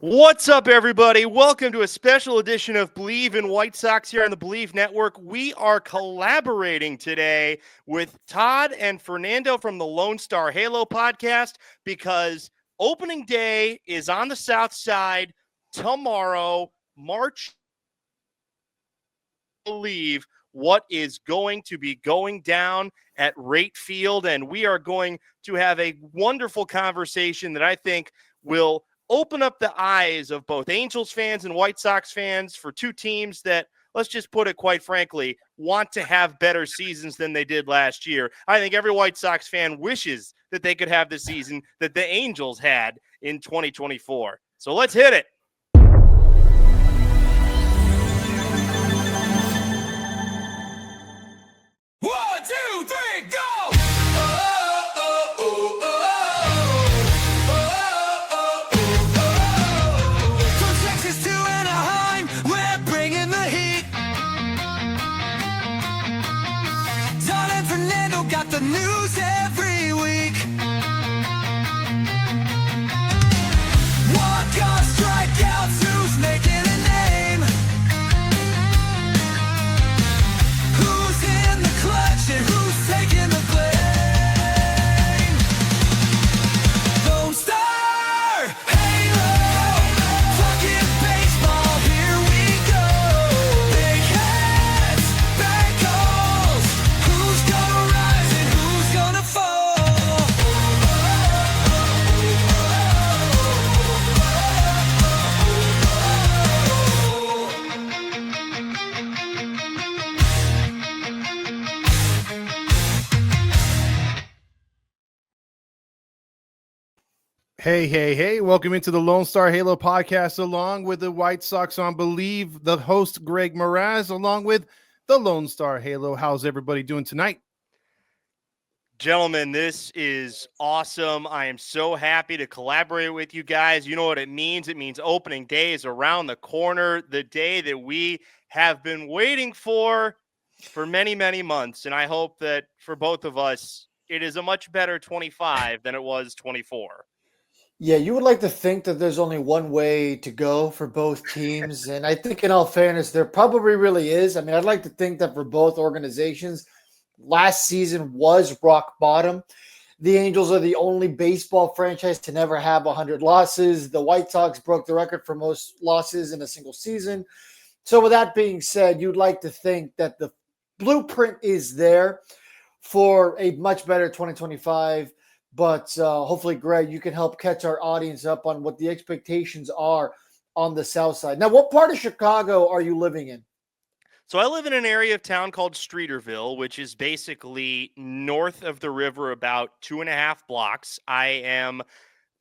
What's up, everybody? Welcome to a special edition of Believe in White Sox here on the Believe Network. We are collaborating today with Todd and Fernando from the Lonestar Halo podcast because opening day is on the South Side tomorrow, March. Believe what is going to be going down at Rate Field, and we are going to have a wonderful conversation that I think will open up the eyes of both Angels fans and White Sox fans for two teams that, let's just put it quite frankly, want to have better seasons than they did last year. I think every White Sox fan wishes that they could have the season that the Angels had in 2024. So let's hit it. The news every week. Walk-offs, strikeouts, who's making a name? Who's in the clutch and who's taking the blame? Lonestar Halo, fucking baseball, here we go. Big hats, bad goals, who's gonna rise and who's gonna fall? Hey, welcome into the Lone Star Halo podcast along with the White Sox on Believe, the host Greg Moraz, along with the Lone Star Halo. How's everybody doing tonight? Gentlemen, this is awesome. I am so happy to collaborate with you guys. You know what it means? It means opening day is around the corner, the day that we have been waiting for many, many months. And I hope that for both of us, it is a much better 25 than it was 24. Yeah, you would like to think that there's only one way to go for both teams. And I think in all fairness, there probably really is. I mean, I'd like to think that for both organizations, last season was rock bottom. The Angels are the only baseball franchise to never have 100 losses. The White Sox broke the record for most losses in a single season. So with that being said, you'd like to think that the blueprint is there for a much better 2025. But hopefully, Greg, you can help catch our audience up on what the expectations are on the South Side. Now, what part of Chicago are you living in? So I live in an area of town called Streeterville, which is basically north of the river, about 2.5 blocks. I am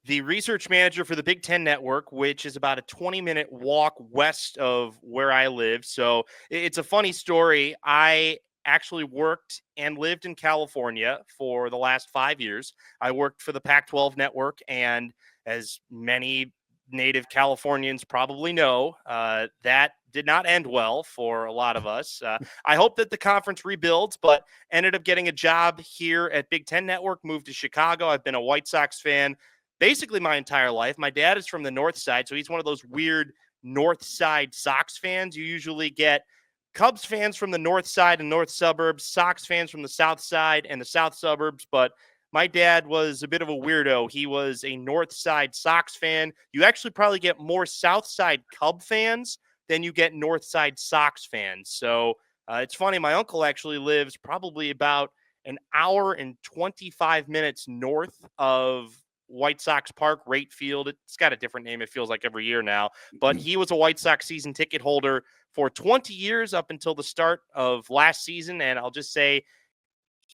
the research manager for the Big Ten Network, which is about a 20-minute walk west of where I live. So it's a funny story. I actually worked and lived in California for the last 5 years. I worked for the Pac-12 network, and as many native Californians probably know, that did not end well for a lot of us. I hope that the conference rebuilds, but ended up getting a job here at Big Ten Network, moved to Chicago. I've been a White Sox fan basically my entire life. My dad is from the North Side, so he's one of those weird North Side Sox fans. You usually get Cubs fans from the north side and north suburbs, Sox fans from the south side and the south suburbs, but my dad was a bit of a weirdo. He was a north side Sox fan. You actually probably get more south side Cub fans than you get north side Sox fans. So it's funny, my uncle actually lives probably about an hour and 25 minutes north of White Sox Park, Rate Field. It's got a different name, it feels like, every year now. But he was a White Sox season ticket holder for 20 years up until the start of last season. And I'll just say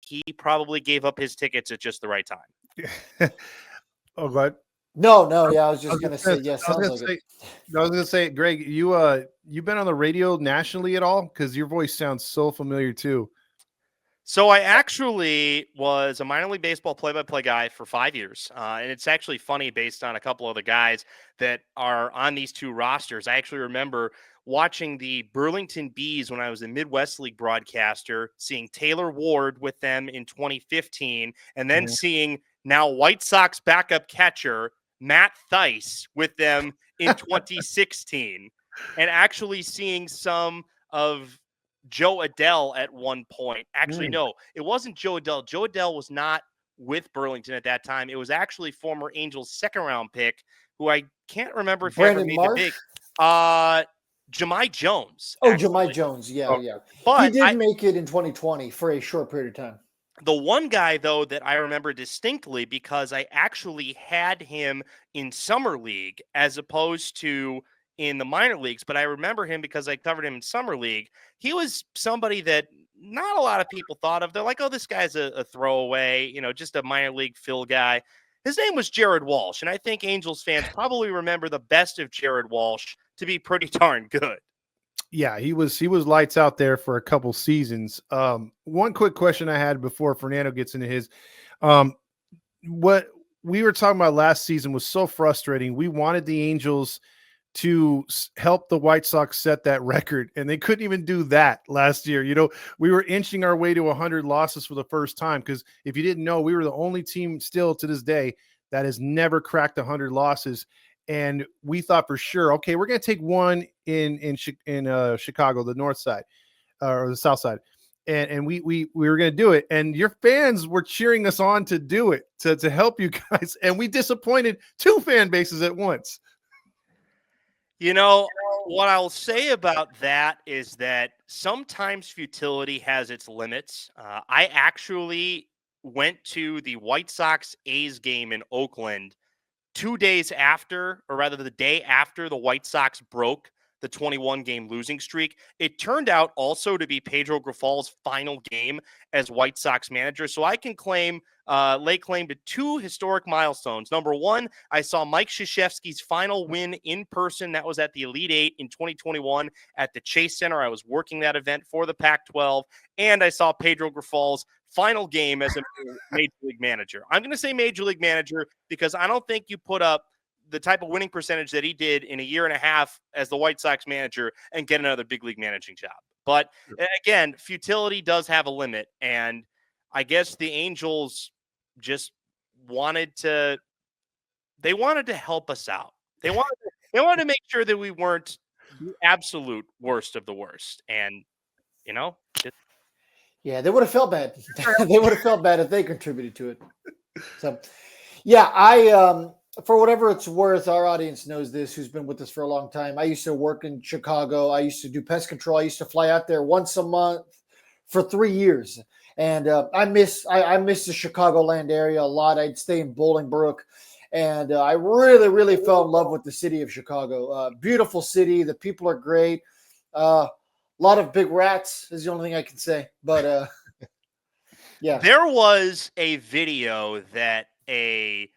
he probably gave up his tickets at just the right time. Oh, God. No. Yeah, I was just going to say yes. I was going to say, Greg, you've been on the radio nationally at all? Because your voice sounds so familiar too. So I actually was a minor league baseball play-by-play guy for 5 years. And it's actually funny based on a couple of the guys that are on these two rosters. I actually remember watching the Burlington Bees when I was a Midwest League broadcaster, seeing Taylor Ward with them in 2015, and then seeing now White Sox backup catcher Matt Theis with them in 2016 and actually seeing some of Joe Adell at one point. Actually, no, it wasn't Joe Adell. Joe Adell was not with Burlington at that time. It was actually former Angels second round pick, who I can't remember if he ever Brandon made Marsh? the big. Jemai Jones. Oh, Actually. Jemai Jones. Yeah, Okay. yeah. He But did make it in 2020 for a short period of time. the one guy, though, that I remember distinctly because I actually had him in summer league as opposed to in the minor leagues, but I remember him because I covered him in summer league. He was somebody that not a lot of people thought of. They're like, oh, this guy's a throwaway, just a minor league fill guy. His name was Jared Walsh, and I think Angels fans probably remember the best of Jared Walsh to be pretty darn good. Yeah, he was lights out there for a couple seasons. One quick question I had before Fernando gets into his, what we were talking about last season was so frustrating. We wanted the Angels to help the White Sox set that record, and they couldn't even do that last year. We were inching our way to 100 losses for the first time, because if you didn't know, we were the only team still to this day that has never cracked 100 losses. And we thought for sure, okay, we're going to take one in Chicago, the north side or the south side. And we were going to do it. And your fans were cheering us on to do it, to help you guys. And we disappointed two fan bases at once. What I'll say about that is that sometimes futility has its limits. I actually went to the White Sox A's game in Oakland 2 days after, or rather the day after the White Sox broke the 21-game losing streak. It turned out also to be Pedro Grifal's final game as White Sox manager. So I can lay claim to two historic milestones. Number one, I saw Mike Krzyzewski's final win in person. That was at the Elite Eight in 2021 at the Chase Center. I was working that event for the Pac-12, and I saw Pedro Grifal's final game as a major league manager. I'm going to say major league manager because I don't think you put up the type of winning percentage that he did in a year and a half as the White Sox manager and get another big league managing job. But again, futility does have a limit. And I guess the Angels just wanted to help us out. They wanted to make sure that we weren't the absolute worst of the worst. And, Yeah, they would have felt bad. They would have felt bad if they contributed to it. So, yeah, I for whatever it's worth, our audience knows this, who's been with us for a long time. I used to work in Chicago. I used to do pest control. I used to fly out there once a month for 3 years. And I miss the Chicagoland area a lot. I'd stay in Bolingbrook. And I really, really fell in love with the city of Chicago. Beautiful city. The people are great. A lot of big rats is the only thing I can say. But, yeah. There was a video that a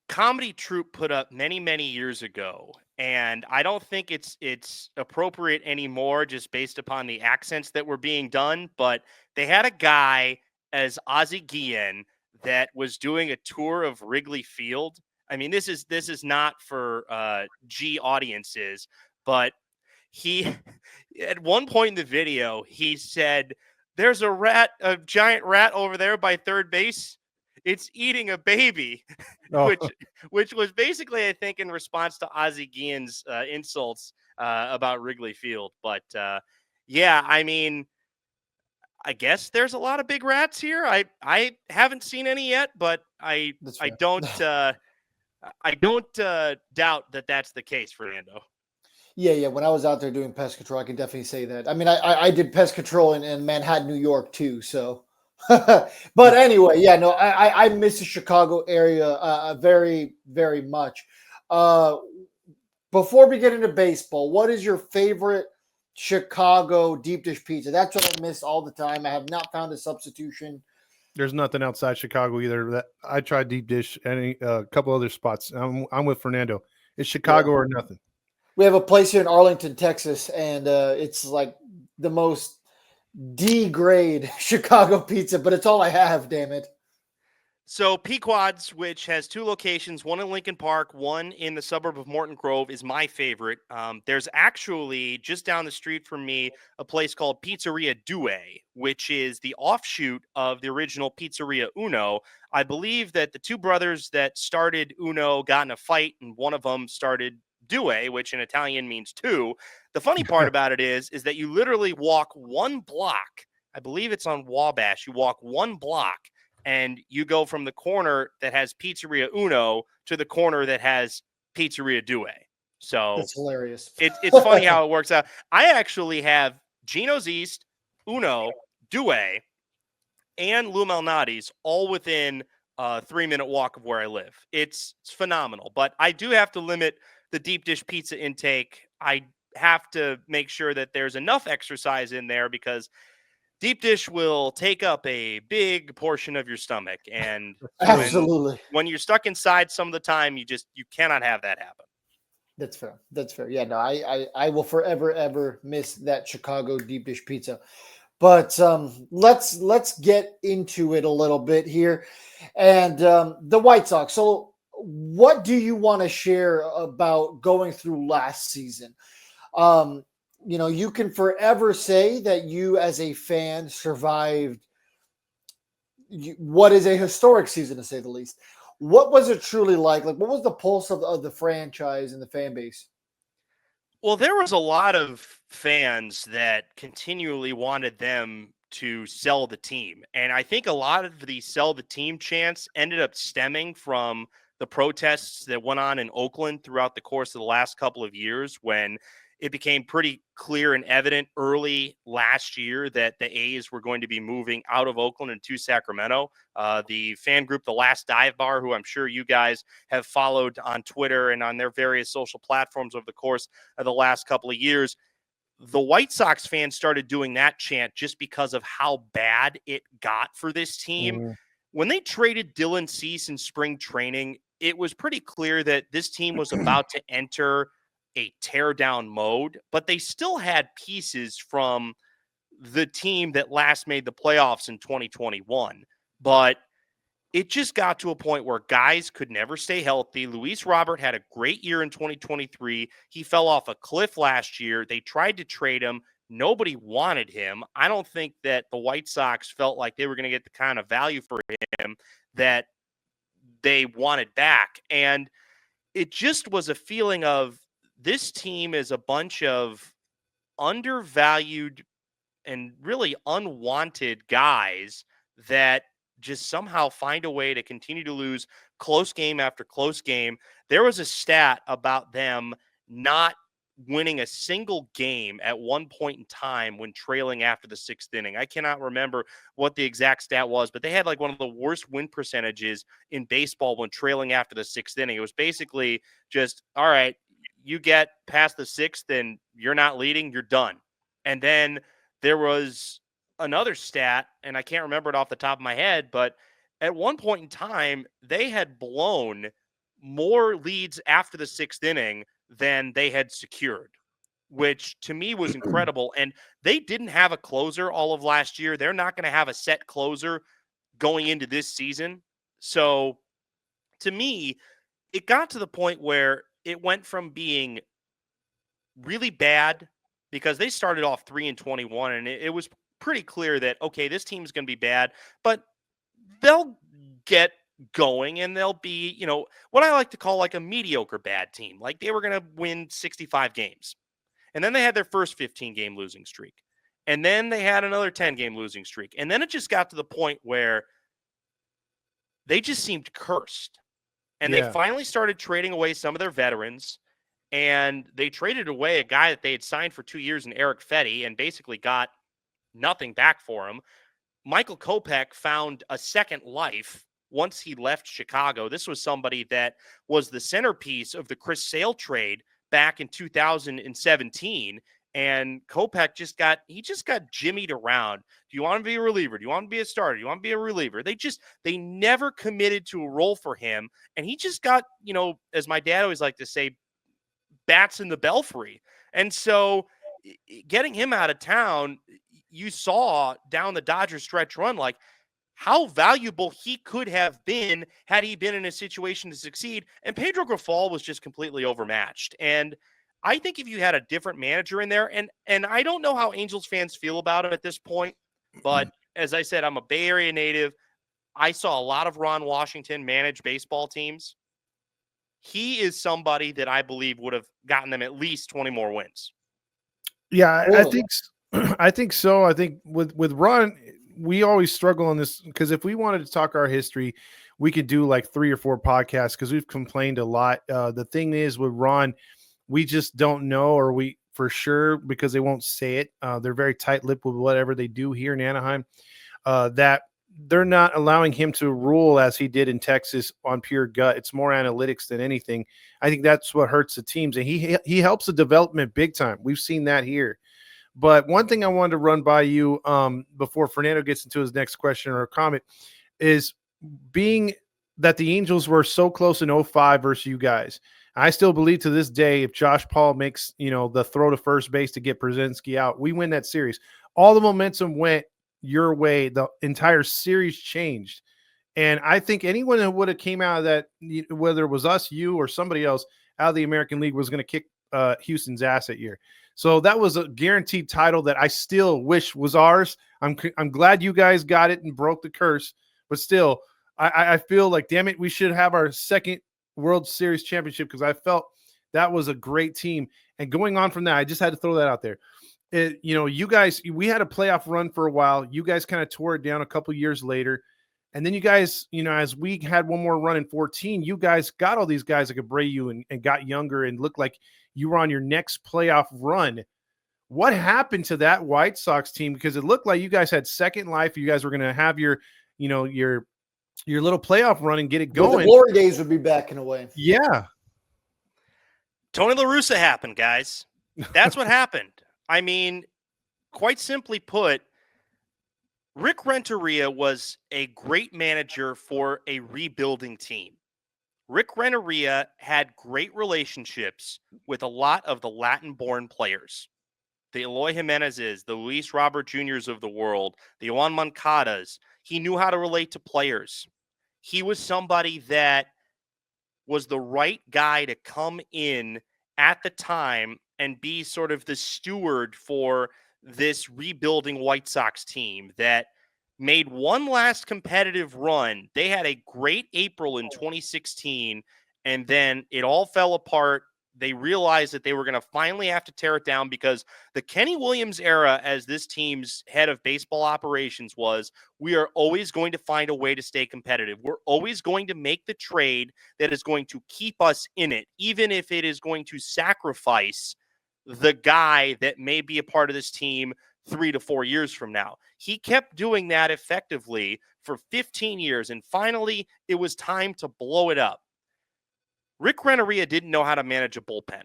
comedy troupe put up many, many years ago, and I don't think it's appropriate anymore just based upon the accents that were being done, but they had a guy as Ozzie Guillen that was doing a tour of Wrigley Field. I mean, this is not for G audiences, but he at one point in the video, he said, "There's a giant rat over there by third base. It's eating a baby," Oh. which was basically, I think, in response to Ozzie Guillen's insults about Wrigley Field. But yeah, I mean, I guess there's a lot of big rats here. I haven't seen any yet, but I don't doubt that that's the case, Fernando. Yeah. When I was out there doing pest control, I can definitely say that. I mean, I did pest control in Manhattan, New York, too. So, but anyway, yeah, no, I miss the Chicago area very, very much. Before we get into baseball, what is your favorite Chicago deep dish pizza? That's what I miss all the time. I have not found a substitution. There's nothing outside Chicago either. That I tried deep dish and a couple other spots. I'm with Fernando. It's Chicago or nothing. We have a place here in Arlington, Texas, and it's like the most D grade Chicago pizza, but it's all I have. Damn it! So Pequod's, which has two locations, one in Lincoln Park, one in the suburb of Morton Grove, is my favorite. There's actually just down the street from me a place called Pizzeria Due, which is the offshoot of the original Pizzeria Uno. I believe that the two brothers that started Uno got in a fight, and one of them started Due, which in Italian means two. The funny part about it is that you literally walk one block. I believe it's on Wabash. You walk one block and you go from the corner that has Pizzeria Uno to the corner that has Pizzeria Due. So That's hilarious. it's funny how it works out. I actually have Gino's East, Uno, Due, and Lou Malnati's all within a 3-minute walk of where I live. It's phenomenal, but I do have to limit the deep dish pizza intake. I have to make sure that there's enough exercise in there because deep dish will take up a big portion of your stomach. And Absolutely. when you're stuck inside some of the time, you cannot have that happen. That's fair. That's fair. Yeah, no, I will forever ever miss that Chicago deep dish pizza. But let's get into it a little bit here, and the White Sox. So, what do you want to share about going through last season? You can forever say that you, as a fan, survived what is a historic season, to say the least. What was it truly like? Like, what was the pulse of the franchise and the fan base? Well, there was a lot of fans that continually wanted them to sell the team. And I think a lot of the sell the team chants ended up stemming from the protests that went on in Oakland throughout the course of the last couple of years when it became pretty clear and evident early last year that the A's were going to be moving out of Oakland and to Sacramento. The fan group, The Last Dive Bar, who I'm sure you guys have followed on Twitter and on their various social platforms over the course of the last couple of years, the White Sox fans started doing that chant just because of how bad it got for this team. Mm-hmm. When they traded Dylan Cease in spring training, it was pretty clear that this team was about to enter a tear down mode, but they still had pieces from the team that last made the playoffs in 2021. But it just got to a point where guys could never stay healthy. Luis Robert had a great year in 2023. He fell off a cliff last year. They tried to trade him. Nobody wanted him. I don't think that the White Sox felt like they were going to get the kind of value for him that they wanted back. And it just was a feeling of this team is a bunch of undervalued and really unwanted guys that just somehow find a way to continue to lose close game after close game. There was a stat about them not winning a single game at one point in time when trailing after the sixth inning. I cannot remember what the exact stat was, but they had like one of the worst win percentages in baseball when trailing after the sixth inning. It was basically just, all right, you get past the sixth and you're not leading, you're done. And then there was another stat, and I can't remember it off the top of my head, but at one point in time, they had blown more leads after the sixth inning than they had secured, which to me was incredible. And they didn't have a closer all of last year. They're not going to have a set closer going into this season. So to me, it got to the point where it went from being really bad because they started off 3-21, and it was pretty clear that, okay, this team's going to be bad, but they'll get going and they'll be, what I like to call like a mediocre bad team. Like they were going to win 65 games. And then they had their first 15-game losing streak. And then they had another 10-game losing streak. And then it just got to the point where they just seemed cursed. And they finally started trading away some of their veterans. And they traded away a guy that they had signed for 2 years in Eric Fetty and basically got nothing back for him. Michael Kopech found a second life once he left Chicago. This was somebody that was the centerpiece of the Chris Sale trade back in 2017. And Kopech just got jimmied around. Do you want to be a reliever? Do you want to be a starter? Do you want to be a reliever? They never committed to a role for him. And he just got, as my dad always liked to say, bats in the belfry. And so getting him out of town, you saw down the Dodgers stretch run, like, how valuable he could have been had he been in a situation to succeed. And Pedro Grifol was just completely overmatched. And I think if you had a different manager in there, and I don't know how Angels fans feel about him at this point, but as I said, I'm a Bay Area native. I saw a lot of Ron Washington manage baseball teams. He is somebody that I believe would have gotten them at least 20 more wins. Yeah, I Really? think I think so. I think with Ron, we always struggle on this because if we wanted to talk our history, we could do like 3 or 4 podcasts because we've complained a lot. The thing is with Ron, we just don't know, or we for sure because they won't say it. They're very tight-lipped with whatever they do here in Anaheim. That they're not allowing him to rule as he did in Texas on pure gut. It's more analytics than anything. I think that's what hurts the teams, and he helps the development big time. We've seen that here. But one thing I wanted to run by you before Fernando gets into his next question or comment is being that the Angels were so close in 05 versus you guys. I still believe to this day, if Josh Paul makes, the throw to first base to get Brzezinski out, we win that series. All the momentum went your way. The entire series changed. And I think anyone that would have came out of that, whether it was us, you, or somebody else out of the American League was going to kick Houston's ass that year. So that was a guaranteed title that I still wish was ours. I'm glad you guys got it and broke the curse, but still, I feel like, damn it, we should have our second World Series championship because I felt that was a great team. And going on from that, I just had to throw that out there. You guys, we had a playoff run for a while. You guys kind of tore it down a couple years later. And then you guys, as we had one more run in 14, you guys got all these guys like Abreu and got younger and looked like you were on your next playoff run. What happened to that White Sox team? Because it looked like you guys had second life. You guys were going to have your little playoff run and get it going. The glory days would be back in a way. Yeah. Tony La Russa happened, guys. That's what happened. I mean, quite simply put, Rick Renteria was a great manager for a rebuilding team. Rick Renteria had great relationships with a lot of the Latin-born players. The Eloy Jimenez's, the Luis Robert Jr.'s of the world, the Juan Moncadas. He knew how to relate to players. He was somebody that was the right guy to come in at the time and be sort of the steward for this rebuilding White Sox team that made one last competitive run. They had a great April in 2016, and then it all fell apart. They realized that they were going to finally have to tear it down because the Kenny Williams era as this team's head of baseball operations was, we are always going to find a way to stay competitive. We're always going to make the trade that is going to keep us in it, even if it is going to sacrifice the guy that may be a part of this team 3 to 4 years from now. He kept doing that effectively for 15 years, and finally it was time to blow it up. Rick Renteria didn't know how to manage a bullpen.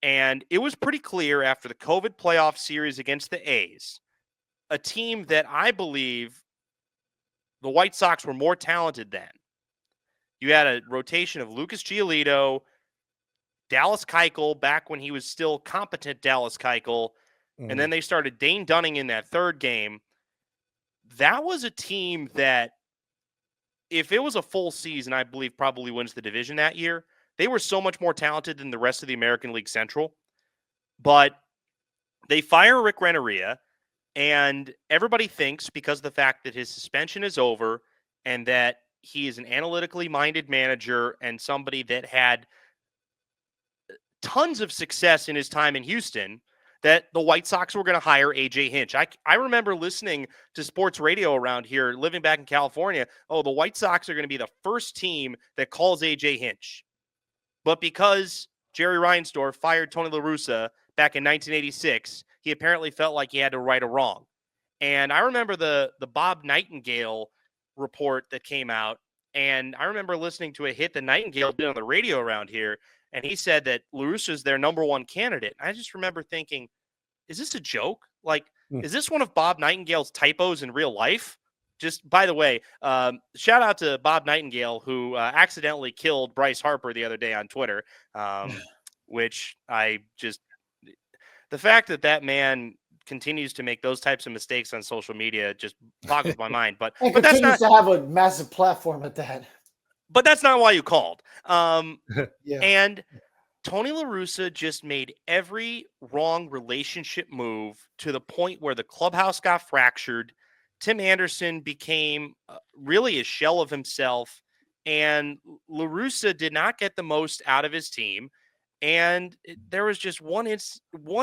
And it was pretty clear after the COVID playoff series against the A's, a team that I believe the White Sox were more talented than. You had a rotation of Lucas Giolito, Dallas Keuchel, back when he was still competent Dallas Keuchel, and then they started Dane Dunning in that third game. That was a team that, if it was a full season, I believe probably wins the division that year. They were so much more talented than the rest of the American League Central. But they fire Rick Renteria, and everybody thinks, because of the fact that his suspension is over and that he is an analytically minded manager and somebody that had tons of success in his time in Houston, that the White Sox were going to hire A.J. Hinch. I remember listening to sports radio around here, living back in California. Oh, the White Sox are going to be the first team that calls A.J. Hinch. But because Jerry Reinsdorf fired Tony La Russa back in 1986, he apparently felt like he had to right a wrong. And I remember the Bob Nightingale report that came out, and I remember listening to a hit that Nightingale did on the radio around here, and he said that La Russa's their number one candidate. I just remember thinking, is this a joke? Like, is this one of Bob Nightingale's typos in real life? Just, by the way, shout out to Bob Nightingale, who accidentally killed Bryce Harper the other day on Twitter, which the fact that man continues to make those types of mistakes on social media, it just boggles my mind. But And that's continues not to have a massive platform at that. why you called. Yeah. And Tony La Russa just made every wrong relationship move to the point where the clubhouse got fractured. Tim Anderson became really a shell of himself, and La Russa did not get the most out of his team. And there was just one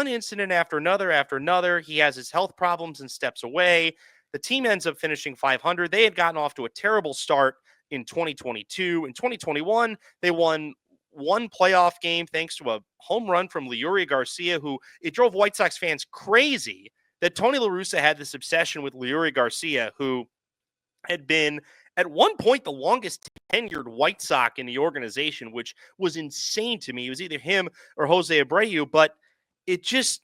incident after another. He has his health problems and steps away. The team ends up finishing 500. They had gotten off to a terrible start in 2022. In 2021, they won one playoff game thanks to a home run from Leury Garcia, who it drove White Sox fans crazy that Tony La Russa had this obsession with Leury Garcia, who had been at one point the longest tenured White Sox in the organization, which was insane to me. It was either him or Jose Abreu, but it just,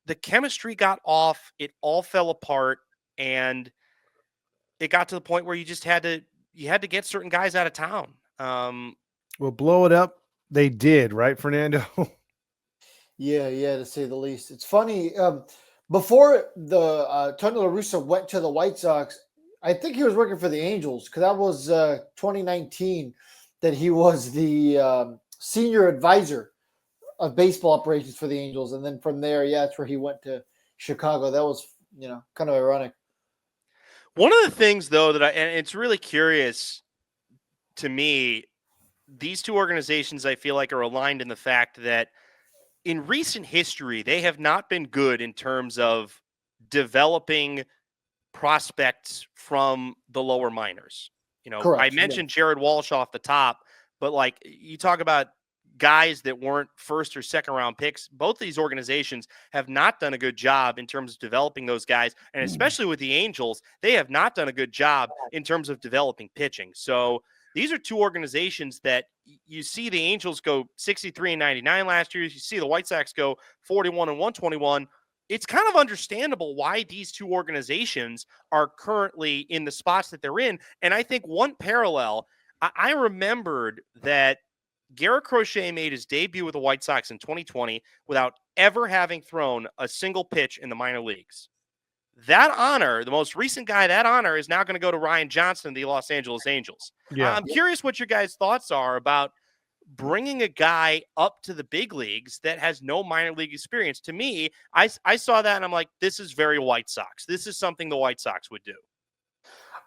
the chemistry got off. It all fell apart, and it got to the point where you had to get certain guys out of town. Well, blow it up. They did, right, Fernando? Yeah, to say the least. It's funny. Before the Tony La Russa went to the White Sox, I think he was working for the Angels because that was 2019 that he was the senior advisor of baseball operations for the Angels, and then from there, that's where he went to Chicago. That was kind of ironic. One of the things, though, and it's really curious to me, these two organizations I feel like are aligned in the fact that in recent history, they have not been good in terms of developing prospects from the lower minors. Correct, I mentioned Jared Walsh off the top, but like you talk about guys that weren't first or second round picks, both of these organizations have not done a good job in terms of developing those guys. And especially with the Angels, they have not done a good job in terms of developing pitching. So these are two organizations that you see the Angels go 63-99 last year. You see the White Sox go 41-121. It's kind of understandable why these two organizations are currently in the spots that they're in. And I think one parallel, I remembered that Garrett Crochet made his debut with the White Sox in 2020 without ever having thrown a single pitch in the minor leagues. That honor, the most recent guy, that honor is now going to go to Ryan Johnson, the Los Angeles Angels. Yeah. I'm curious what your guys' thoughts are about bringing a guy up to the big leagues that has no minor league experience. To me, I saw that and I'm like, this is very White Sox. This is something the White Sox would do.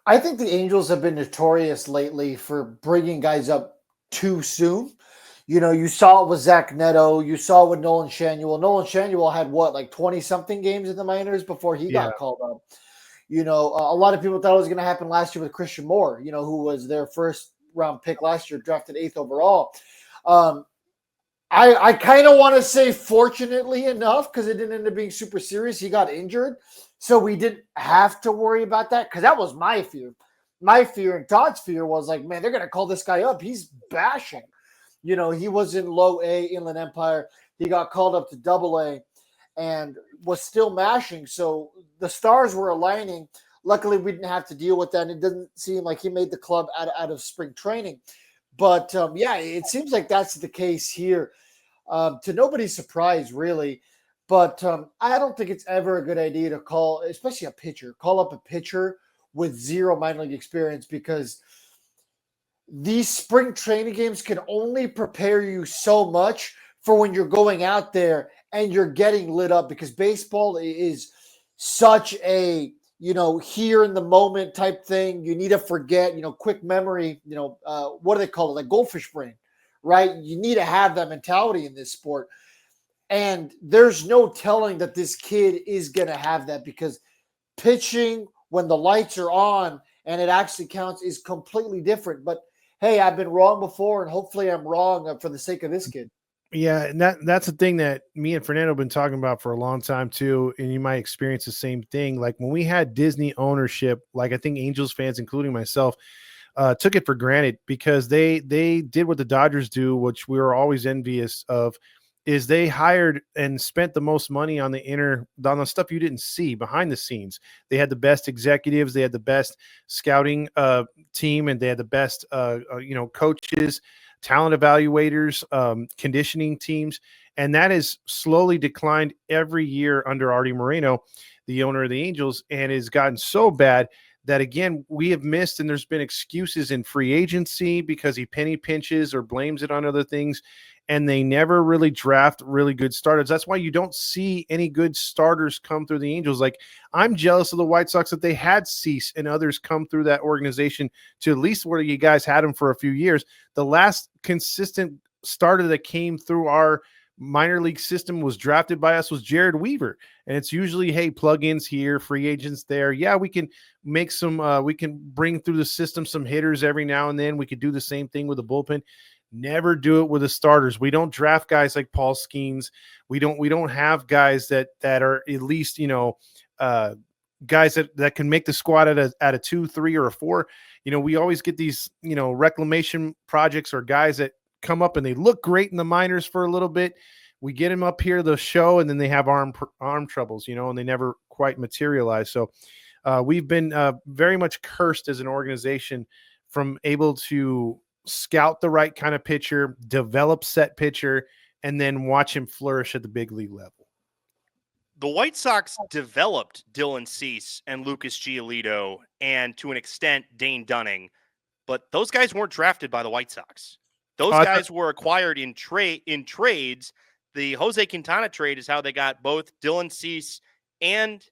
I think the Angels have been notorious lately for bringing guys up too soon. You saw it with Zach Neto. You saw it with Nolan Schanuel. Nolan Schanuel had like 20-something games in the minors before he got called up. A lot of people thought it was going to happen last year with Christian Moore, who was their first round pick last year, drafted 8th overall. I kind of want to say fortunately enough, because it didn't end up being super serious. He got injured, so we didn't have to worry about that, because that was my fear. My fear and Todd's fear was like, man, they're going to call this guy up. He's bashing. He was in low A, Inland Empire. He got called up to double A and was still mashing. So the stars were aligning. Luckily, we didn't have to deal with that. And it doesn't seem like he made the club out of spring training. But, it seems like that's the case here. To nobody's surprise, really. But I don't think it's ever a good idea to call, especially call up a pitcher with zero minor league experience, because these spring training games can only prepare you so much for when you're going out there and you're getting lit up, because baseball is such a, here in the moment type thing. You need to forget, quick memory, what do they call it? Like goldfish brain, right? You need to have that mentality in this sport. And there's no telling that this kid is going to have that, because pitching when the lights are on and it actually counts is completely different. But hey, I've been wrong before, and hopefully I'm wrong for the sake of this kid. Yeah, and that's the thing that me and Fernando have been talking about for a long time too, and you might experience the same thing. Like when we had Disney ownership, like I think Angels fans, including myself, took it for granted, because they did what the Dodgers do, which we were always envious of, is they hired and spent the most money on the stuff you didn't see behind the scenes. They had the best executives, they had the best scouting team, and they had the best coaches. talent evaluators, conditioning teams, and that has slowly declined every year under Artie Moreno, the owner of the Angels, and has gotten so bad that, again, we have missed, and there's been excuses in free agency because he penny pinches or blames it on other things, and they never really draft really good starters. That's why you don't see any good starters come through the Angels. Like, I'm jealous of the White Sox that they had Cease and others come through that organization to at least where you guys had them for a few years. The last consistent starter that came through our minor league system was drafted by us was Jared Weaver. And it's usually, hey, plugins here, free agents there. Yeah, we can make some, we can bring through the system some hitters every now and then. We could do the same thing with the bullpen. Never do it with the starters. We don't draft guys like Paul Skeens. We don't have guys that are at least, guys that can make the squad at a 2, 3, or a 4. We always get these, reclamation projects or guys that come up and they look great in the minors for a little bit. We get them up here, the show, and then they have arm troubles, and they never quite materialize. So we've been very much cursed as an organization from able to scout the right kind of pitcher, develop set pitcher, and then watch him flourish at the big league level. The White Sox developed Dylan Cease and Lucas Giolito and, to an extent, Dane Dunning, but those guys weren't drafted by the White Sox. Those guys were acquired in trades. The Jose Quintana trade is how they got both Dylan Cease and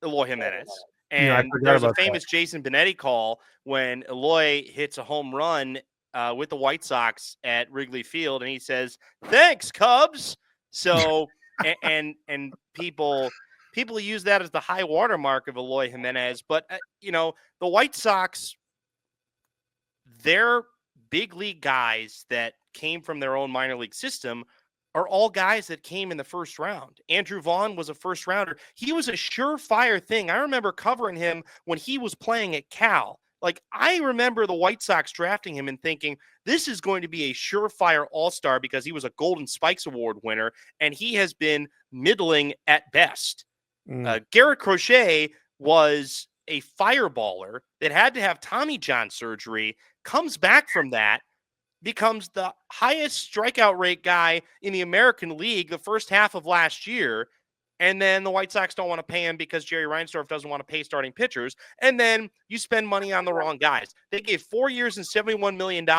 Eloy Jimenez. And there's a famous Jason Benetti call when Eloy hits a home run with the White Sox at Wrigley Field, and he says, "Thanks, Cubs." So, and people use that as the high watermark of Eloy Jimenez. But the White Sox, they're big league guys that came from their own minor league system are all guys that came in the first round. Andrew Vaughn was a first rounder. He was a surefire thing. I remember covering him when he was playing at Cal. Like, I remember the White Sox drafting him and thinking, this is going to be a surefire all-star because he was a Golden Spikes Award winner, and he has been middling at best. Garrett Crochet was a fireballer that had to have Tommy John surgery, comes back from that, becomes the highest strikeout rate guy in the American League the first half of last year, and then the White Sox don't want to pay him because Jerry Reinsdorf doesn't want to pay starting pitchers, and then you spend money on the wrong guys. They gave 4 years and $71 million to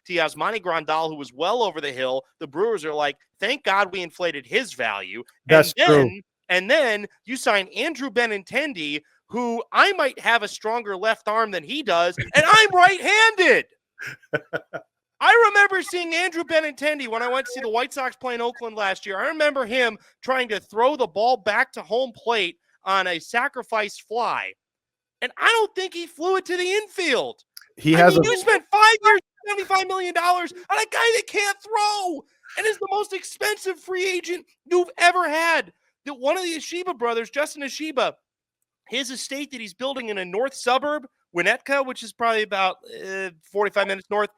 Yasmani Grandal, who was well over the hill. The Brewers are like, thank God we inflated his value. That's true. And then you sign Andrew Benintendi, who I might have a stronger left arm than he does, and I'm right-handed. I remember seeing Andrew Benintendi when I went to see the White Sox play in Oakland last year. I remember him trying to throw the ball back to home plate on a sacrifice fly, and I don't think he flew it to the infield. You spent 5 years, $75 million on a guy that can't throw and is the most expensive free agent you've ever had. That one of the Ashiba brothers, Justin Ashiba, his estate that he's building in a north suburb, Winnetka, which is probably about 45 minutes north,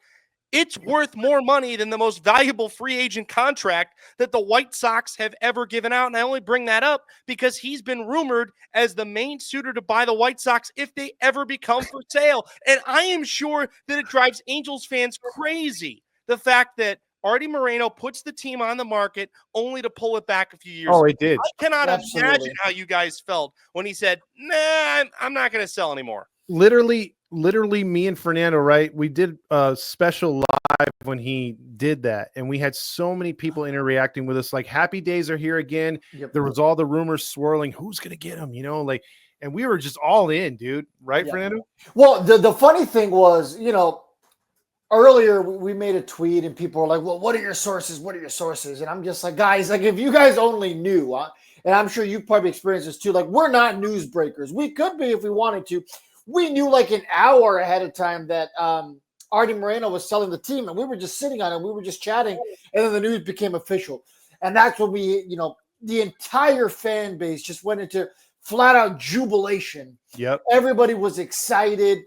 it's worth more money than the most valuable free agent contract that the White Sox have ever given out. And I only bring that up because he's been rumored as the main suitor to buy the White Sox if they ever become for sale. And I am sure that it drives Angels fans crazy, the fact that Artie Moreno puts the team on the market only to pull it back a few years. Oh, he did. I cannot imagine how you guys felt when he said, nah, I'm not going to sell anymore. Literally me and Fernando, right? We did a special live when he did that, and we had so many people interacting with us, like, happy days are here again. Yep. There was all the rumors swirling, who's going to get him, and we were just all in, dude. Right, yeah. Fernando? Well, the funny thing was, earlier we made a tweet and people were like, well, what are your sources? What are your sources? And I'm just like, guys, like, if you guys only knew, and I'm sure you probably experienced this too, like, we're not newsbreakers. We could be if we wanted to. We knew like an hour ahead of time that Artie Moreno was selling the team, and we were just sitting on it. We were just chatting, and then the news became official. And that's when we, the entire fan base just went into flat out jubilation. Yep. Everybody was excited.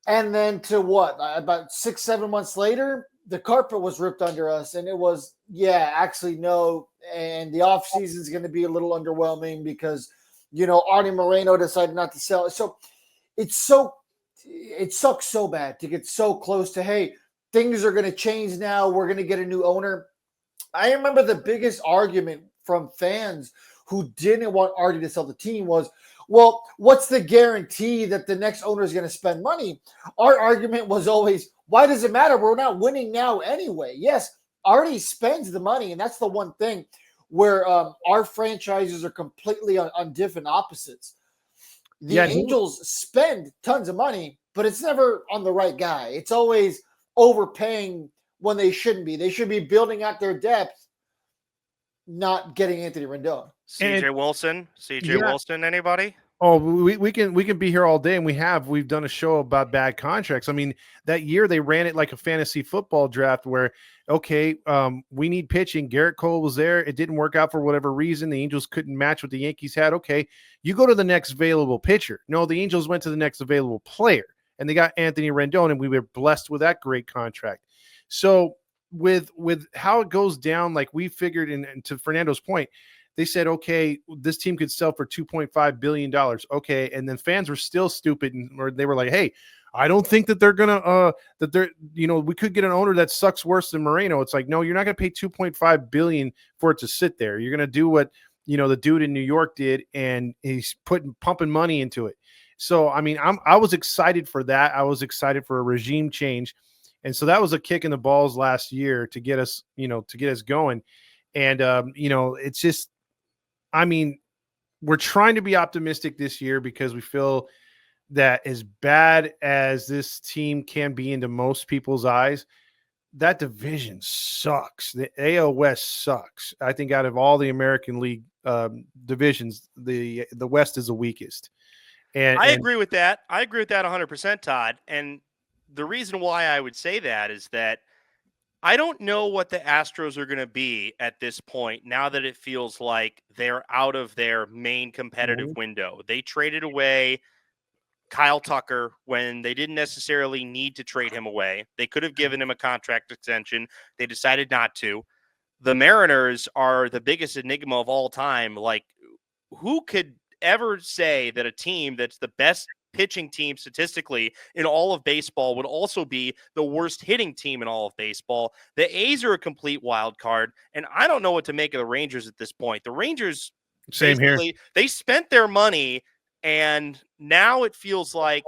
And then to what? About 6-7 months later, the carpet was ripped under us, and it was, actually no. And the offseason is going to be a little underwhelming because, Artie Moreno decided not to sell it. So it sucks so bad to get so close to, hey, things are going to change now. We're going to get a new owner. I remember the biggest argument from fans who didn't want Artie to sell the team was, well, what's the guarantee that the next owner is going to spend money? Our argument was always, why does it matter? We're not winning now anyway. Yes, Artie spends the money, and that's the one thing where our franchises are completely on different opposites. The Angels spend tons of money, but it's never on the right guy. It's always overpaying when they shouldn't be. They should be building out their depth, not getting Anthony Rendon. CJ Wilson, anybody? Oh, we can be here all day, and we've done a show about bad contracts. I mean, that year they ran it like a fantasy football draft where, okay, we need pitching. Garrett Cole was there. It didn't work out for whatever reason. The Angels couldn't match what the Yankees had. Okay, you go to the next available pitcher. No, the Angels went to the next available player, and they got Anthony Rendon, and we were blessed with that great contract. So with how it goes down, like we figured, and to Fernando's point, they said, okay, this team could sell for $2.5 billion. Okay. And then fans were still stupid, or they were like, hey, I don't think that they're going to, we could get an owner that sucks worse than Moreno. It's like, no, you're not going to pay $2.5 billion for it to sit there. You're going to do what, the dude in New York did, and he's pumping money into it. So, I mean, I was excited for that. I was excited for a regime change. And so that was a kick in the balls last year to get us, going. And, it's just, I mean, we're trying to be optimistic this year because we feel that as bad as this team can be into most people's eyes, that division sucks. The AL West sucks. I think out of all the American League divisions, the West is the weakest. And I agree with that. I agree with that 100%, Todd. And the reason why I would say that is that I don't know what the Astros are going to be at this point now that it feels like they're out of their main competitive window. They traded away Kyle Tucker when they didn't necessarily need to trade him away. They could have given him a contract extension. They decided not to. The Mariners are the biggest enigma of all time. Like, who could ever say that a team that's the best pitching team statistically in all of baseball would also be the worst hitting team in all of baseball? The A's are a complete wild card, and I don't know what to make of the Rangers at this point. The Rangers, same here. They spent their money, and now it feels like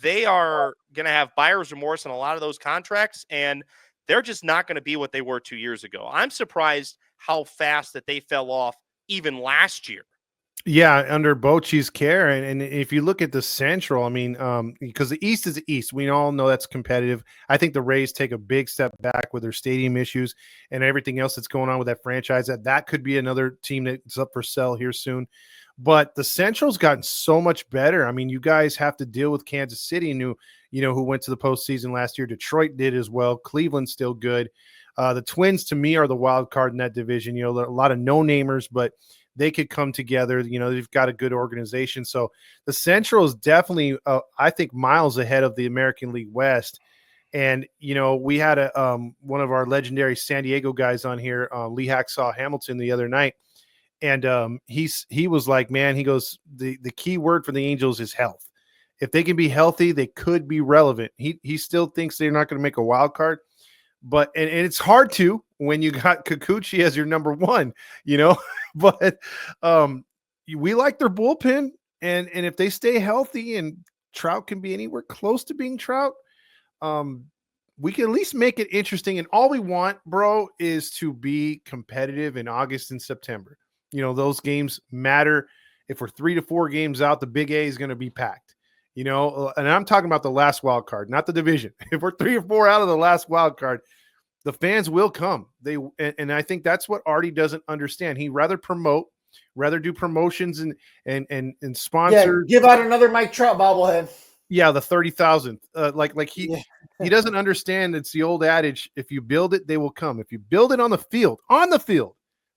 they are going to have buyer's remorse on a lot of those contracts, and they're just not going to be what they were 2 years ago. I'm surprised how fast that they fell off even last year. Yeah, under Bochy's care. And if you look at the Central, I mean, because the East is the East. We all know that's competitive. I think the Rays take a big step back with their stadium issues and everything else that's going on with that franchise. That could be another team that's up for sale here soon. But the Central's gotten so much better. I mean, you guys have to deal with Kansas City, who went to the postseason last year. Detroit did as well. Cleveland's still good. The Twins, to me, are the wild card in that division. A lot of no-namers, but they could come together. They've got a good organization. So the Central is definitely, I think, miles ahead of the American League West. And, we had one of our legendary San Diego guys on here, Lee Hacksaw Hamilton, the other night. And he was like, man, he goes, the key word for the Angels is health. If they can be healthy, they could be relevant. He still thinks they're not going to make a wild card. But and it's hard to when you got Kikuchi as your number one, but we like their bullpen, and if they stay healthy and Trout can be anywhere close to being Trout, we can at least make it interesting. And all we want, bro, is to be competitive in August and September. Those games matter. If we're 3 to 4 games out, the Big A is going to be packed. And I'm talking about the last wild card, not the division. If we're 3 or 4 out of the last wild card, the fans will come. And I think that's what Artie doesn't understand. He rather do promotions and sponsor. Yeah, give out another Mike Trout bobblehead. Yeah, the 30,000. He doesn't understand. It's the old adage: if you build it, they will come. If you build it on the field,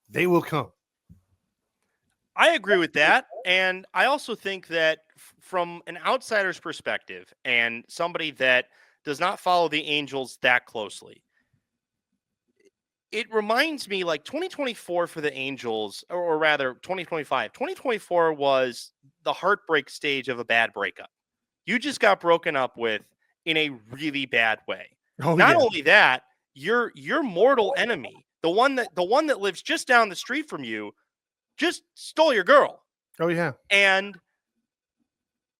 they will come. I agree with that. And I also think that from an outsider's perspective and somebody that does not follow the Angels that closely, it reminds me like 2024 for the Angels, or rather 2025. 2024 was the heartbreak stage of a bad breakup. You just got broken up with in a really bad way. Oh Not yeah. only that, your mortal enemy, the one that lives just down the street from you, just stole your girl, Oh yeah. and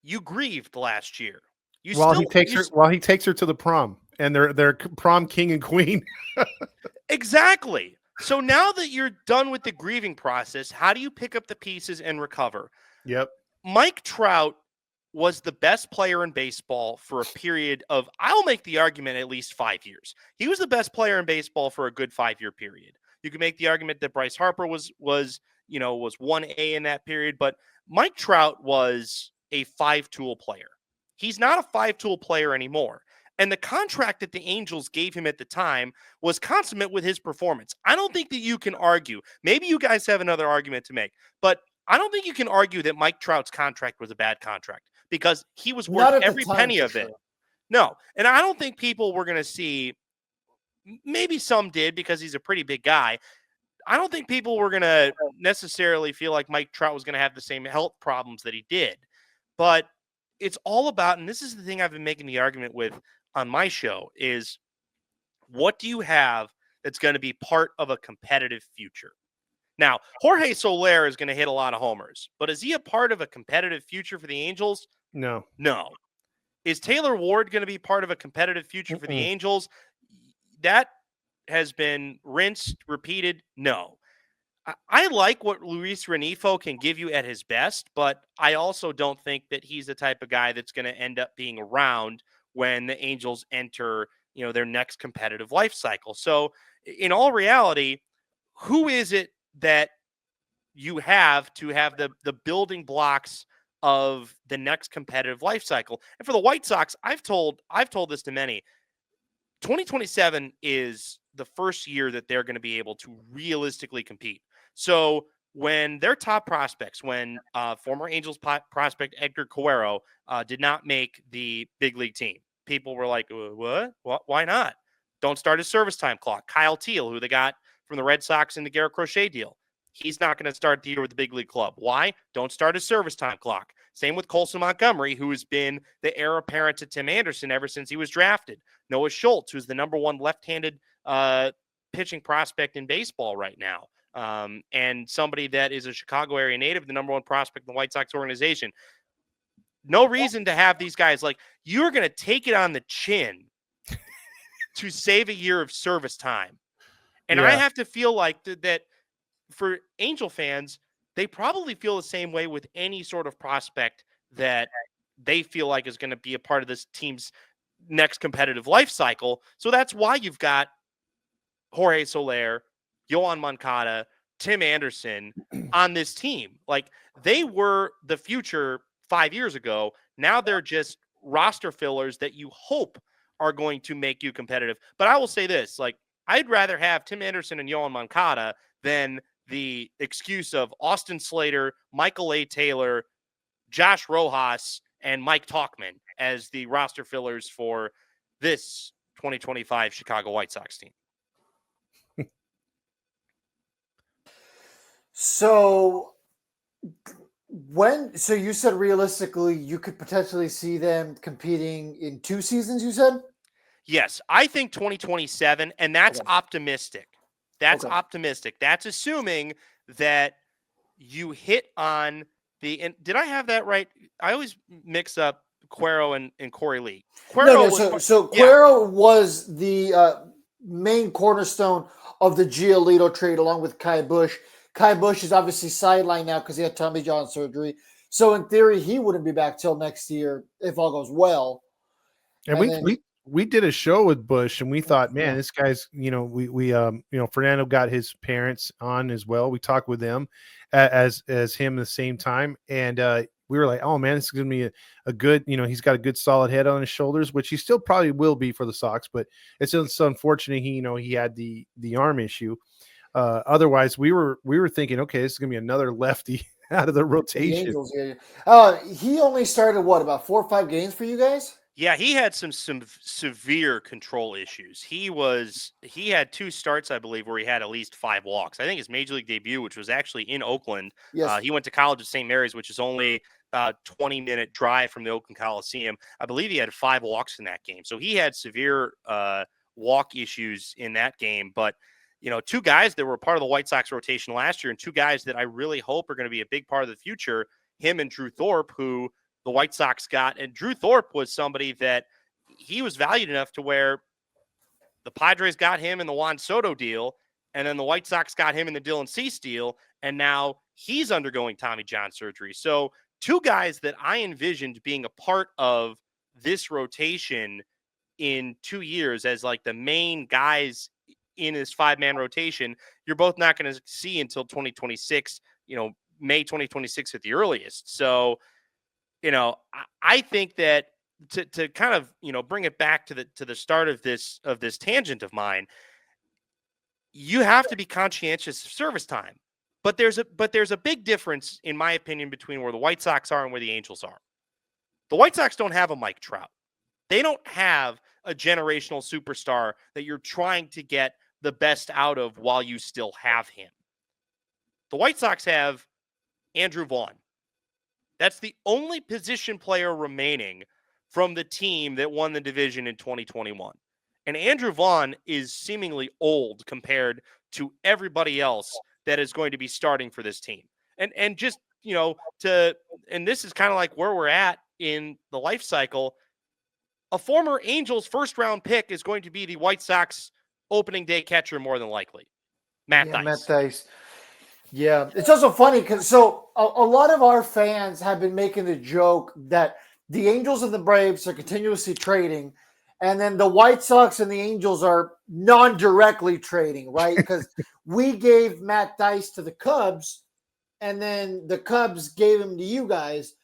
you grieved last year. You While he still takes you her, while he takes her to the prom, and they're prom king and queen. exactly. So now that you're done with the grieving process, how do you pick up the pieces and recover? Yep. Mike Trout was the best player in baseball for a period of, I'll make the argument, at least 5 years. He was the best player in baseball for a good 5-year period. You can make the argument that Bryce Harper was 1A in that period, but Mike Trout was a 5-tool player. He's not a 5-tool player anymore. And the contract that the Angels gave him at the time was consummate with his performance. I don't think that you can argue. Maybe you guys have another argument to make, but I don't think you can argue that Mike Trout's contract was a bad contract because he was worth Not at the every time, penny for of it. sure. No. And I don't think people were going to see, maybe some did because he's a pretty big guy. I don't think people were going to necessarily feel like Mike Trout was going to have the same health problems that he did. But it's all about, and this is the thing I've been making the argument with on my show, is what do you have that's going to be part of a competitive future? Now, Jorge Soler is going to hit a lot of homers, but is he a part of a competitive future for the Angels? No. No. Is Taylor Ward going to be part of a competitive future for the Mm-mm. Angels? That has been rinsed, repeated. No. I like what Luis Renifo can give you at his best, but I also don't think that he's the type of guy that's going to end up being around when the Angels enter, their next competitive life cycle. So, in all reality, who is it that you have to have the building blocks of the next competitive life cycle? And for the White Sox, I've told this to many. 2027 is the first year that they're going to be able to realistically compete. So when their top prospects, when former Angels prospect Edgar Cuero did not make the big league team, people were like, what? Why not? Don't start his service time clock. Kyle Teal, who they got from the Red Sox in the Garrett Crochet deal, he's not going to start the year with the big league club. Why? Don't start his service time clock. Same with Colson Montgomery, who has been the heir apparent to Tim Anderson ever since he was drafted. Noah Schultz, who's the number one left-handed pitching prospect in baseball right now, and somebody that is a Chicago area native, the number one prospect in the White Sox organization. No reason to have these guys like, you're going to take it on the chin to save a year of service time. And I Yeah. have to feel like that for Angel fans, they probably feel the same way with any sort of prospect that they feel like is going to be a part of this team's next competitive life cycle. So that's why you've got Jorge Soler, Yohan Moncada, Tim Anderson on this team. Like, they were the future 5 years ago. Now they're just roster fillers that you hope are going to make you competitive. But I will say this, like, I'd rather have Tim Anderson and Yohan Moncada than the excuse of Austin Slater, Michael A. Taylor, Josh Rojas, and Mike Talkman as the roster fillers for this 2025 Chicago White Sox team. So you said realistically you could potentially see them competing in 2 seasons, you said? Yes, I think 2027, and that's Okay. optimistic. That's Okay. optimistic. That's assuming that you hit on and did I have that right? I always mix up Cuero and Corey Lee. No. Cuero So yeah, Cuero was the main cornerstone of the Giolito trade, along with Kai Bush. Kai Bush is obviously sidelined now because he had Tommy John surgery. So in theory, he wouldn't be back till next year if all goes well. And And then we did a show with Bush, and we thought, man, yeah. this guy's, Fernando got his parents on as well. We talked with them as him at the same time, and we were like, oh man, this is gonna be a good, he's got a good solid head on his shoulders, which he still probably will be for the Sox, but it's just unfortunate he had the arm issue. Otherwise, we were thinking, okay, this is gonna be another lefty out of the The rotation. Angels, yeah. He only started about 4 or 5 games for you guys? Yeah, he had some severe control issues. He had 2 starts, I believe, where he had at least 5 walks. I think his major league debut, which was actually in Oakland. Yes. He went to college at St. Mary's, which is only about 20-minute drive from the Oakland Coliseum. I believe he had 5 walks in that game. So he had severe walk issues in that game. But, 2 guys that were part of the White Sox rotation last year and 2 guys that I really hope are going to be a big part of the future, him and Drew Thorpe, who the White Sox got. And Drew Thorpe was somebody that he was valued enough to where the Padres got him in the Juan Soto deal, and then the White Sox got him in the Dylan Cease deal, and now he's undergoing Tommy John surgery. So 2 guys that I envisioned being a part of this rotation in 2 years as like the main guys in this 5-man rotation, you're both not going to see until 2026, May 2026 at the earliest. So, I think that to kind of, bring it back to the start of this tangent of mine, you have to be conscientious of service time. But there's a big difference, in my opinion, between where the White Sox are and where the Angels are. The White Sox don't have a Mike Trout. They don't have a generational superstar that you're trying to get the best out of while you still have him. The White Sox have Andrew Vaughn. That's the only position player remaining from the team that won the division in 2021. And Andrew Vaughn is seemingly old compared to everybody else that is going to be starting for this team. And just, and this is kind of like where we're at in the life cycle. A former Angels first-round pick is going to be the White Sox opening day catcher more than likely. Matt Dice. Matt Dice. Yeah, it's also funny because a lot of our fans have been making the joke that the Angels and the Braves are continuously trading, and then the White Sox and the Angels are non-directly trading, right? Because we gave Matt Dice to the Cubs, and then the Cubs gave him to you guys.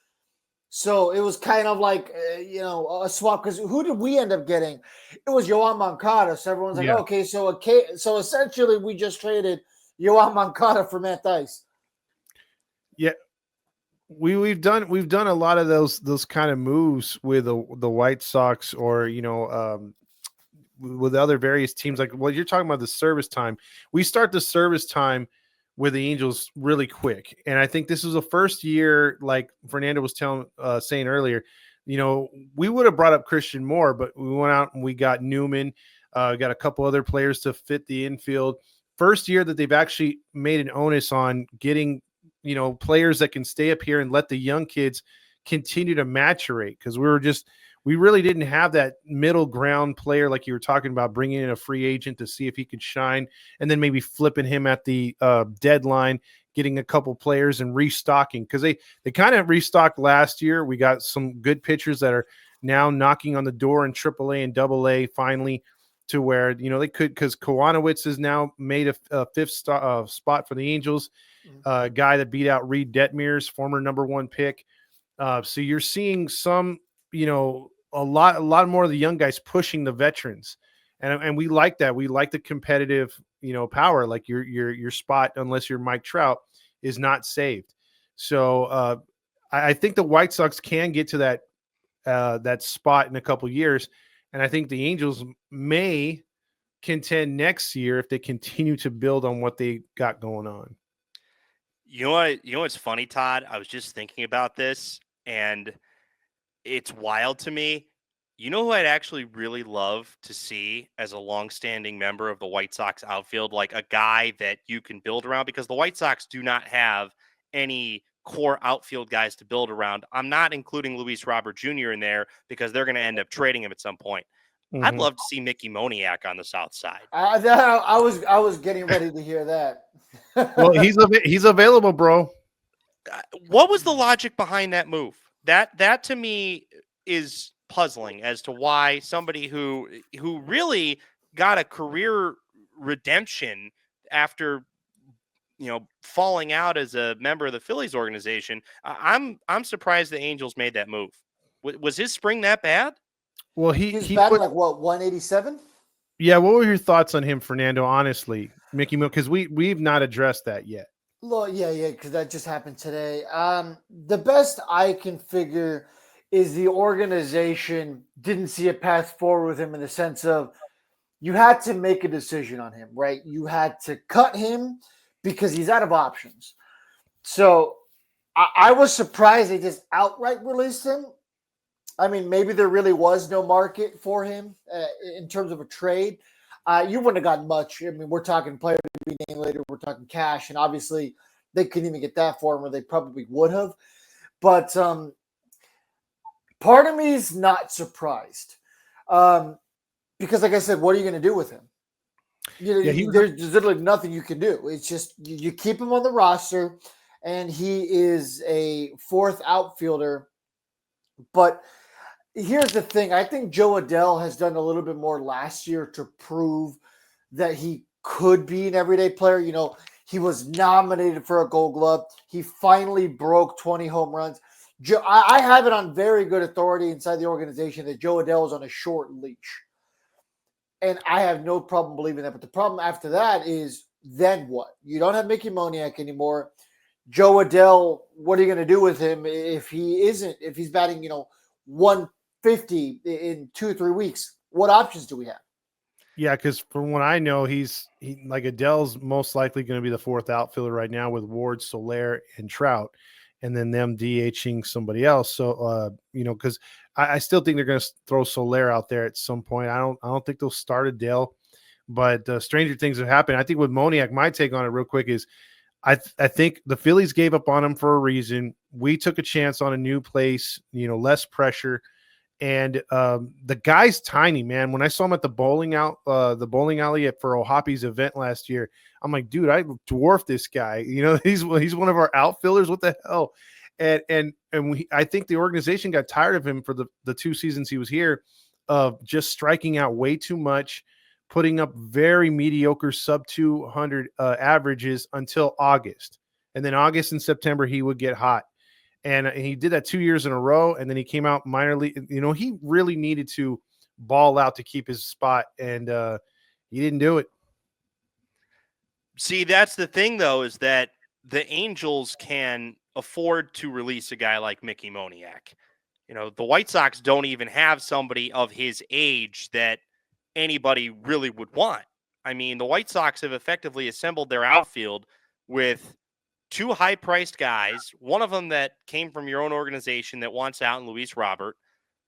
So it was kind of like, a swap. Because who did we end up getting? It was Yoan Moncada. So everyone's like, okay, so essentially we just traded Yoan Moncada for Matt Dice. Yeah, we've done a lot of those kind of moves with the White Sox, or with other various teams. Like, well, you're talking about the service time. We start the service time with the Angels really quick, and I think this was the first year, like Fernando was saying earlier. We would have brought up Christian Moore, but we went out and we got Newman, got a couple other players to fit the infield. First year that they've actually made an onus on getting, players that can stay up here and let the young kids continue to maturate. Because we really didn't have that middle ground player, like you were talking about, bringing in a free agent to see if he could shine, and then maybe flipping him at the deadline, getting a couple players and restocking. Because they kind of restocked last year. We got some good pitchers that are now knocking on the door in AAA and AA finally, to where, they could, because Kowanowitz has now made a fifth spot for the Angels, guy that beat out Reed Detmers, former #1 pick. So you're seeing some, a lot more of the young guys pushing the veterans. And we like that. We like the competitive, power. Like your spot, unless you're Mike Trout, is not saved. So I think the White Sox can get to that spot in a couple years. And I think the Angels may contend next year if they continue to build on what they got going on. You know what's funny, Todd? I was just thinking about this, and it's wild to me. You know who I'd actually really love to see as a longstanding member of the White Sox outfield, like a guy that you can build around, because the White Sox do not have any core outfield guys to build around. I'm not including Luis Robert Jr. in there because they're going to end up trading him at some point. Mm-hmm. I'd love to see Mickey Moniak on the south side. I was getting ready to hear that. Well, he's available, bro. What was the logic behind that move? That to me is puzzling as to why somebody who really got a career redemption after falling out as a member of the Phillies organization. I'm surprised the Angels made that move. Was his spring that bad? Well, he's batting like what, 187? Yeah. What were your thoughts on him, Fernando? Honestly, Mickey, because we've not addressed that yet. Well, yeah, because that just happened today. The best I can figure is the organization didn't see a path forward with him, in the sense of you had to make a decision on him, right? You had to cut him because he's out of options. So I was surprised they just outright released him. I mean, maybe there really was no market for him in terms of a trade. You wouldn't have gotten much. I mean, we're talking player to be named later. We're talking cash, and obviously they couldn't even get that for him, or they probably would have. But part of me is not surprised because, like I said, what are you going to do with him? There's literally nothing you can do. It's just you keep him on the roster, and he is a fourth outfielder. But here's the thing. I think Joe Adell has done a little bit more last year to prove that he could be an everyday player. You know, he was nominated for a Gold Glove. He finally broke 20 home runs. I have it on very good authority inside the organization that Joe Adell is on a short leash. And I have no problem believing that. But the problem after that is then what? You don't have Mickey Moniak anymore. Joe Adell, what are you going to do with him if he's batting, 150 in 2 or 3 weeks? What options do we have? Yeah, because from what I know, he like Adele's most likely going to be the fourth outfielder right now with Ward, Soler, and Trout, and then them DHing somebody else. So because I still think they're going to throw Soler out there at some point. I don't think they'll start Adele, but stranger things have happened. I think with Moniak, my take on it real quick is I think the Phillies gave up on him for a reason. We took a chance on a new place, less pressure. And the guy's tiny, man. When I saw him at the bowling alley for Ohapi's event last year, I'm like, dude, I dwarfed this guy. He's one of our outfielders. What the hell? And I think the organization got tired of him for the 2 seasons he was here, of just striking out way too much, putting up very mediocre sub 200 averages until August, and then August and September he would get hot. And he did that 2 years in a row, and then he came out minor league. He really needed to ball out to keep his spot, and he didn't do it. See, that's the thing, though, is that the Angels can afford to release a guy like Mickey Moniak. The White Sox don't even have somebody of his age that anybody really would want. I mean, the White Sox have effectively assembled their outfield with 2 high-priced guys, one of them that came from your own organization that wants out in Luis Robert,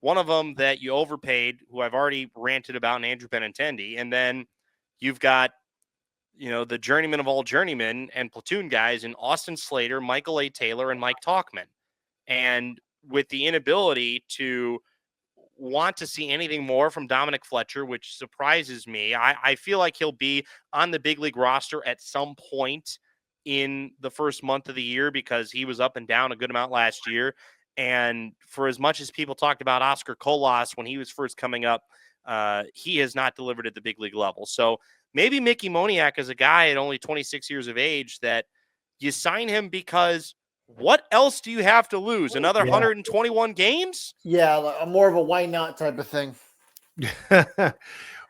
one of them that you overpaid, who I've already ranted about, in Andrew Benintendi, and then you've got, the journeyman of all journeymen and platoon guys in Austin Slater, Michael A. Taylor, and Mike Tauchman. And with the inability to want to see anything more from Dominic Fletcher, which surprises me, I feel like he'll be on the big league roster at some point in the first month of the year because he was up and down a good amount last year. And for as much as people talked about Oscar Colas when he was first coming up, he has not delivered at the big league level. So maybe Mickey Moniak is a guy at only 26 years of age that you sign him because what else do you have to lose? Another 121 games? Yeah, more of a why not type of thing.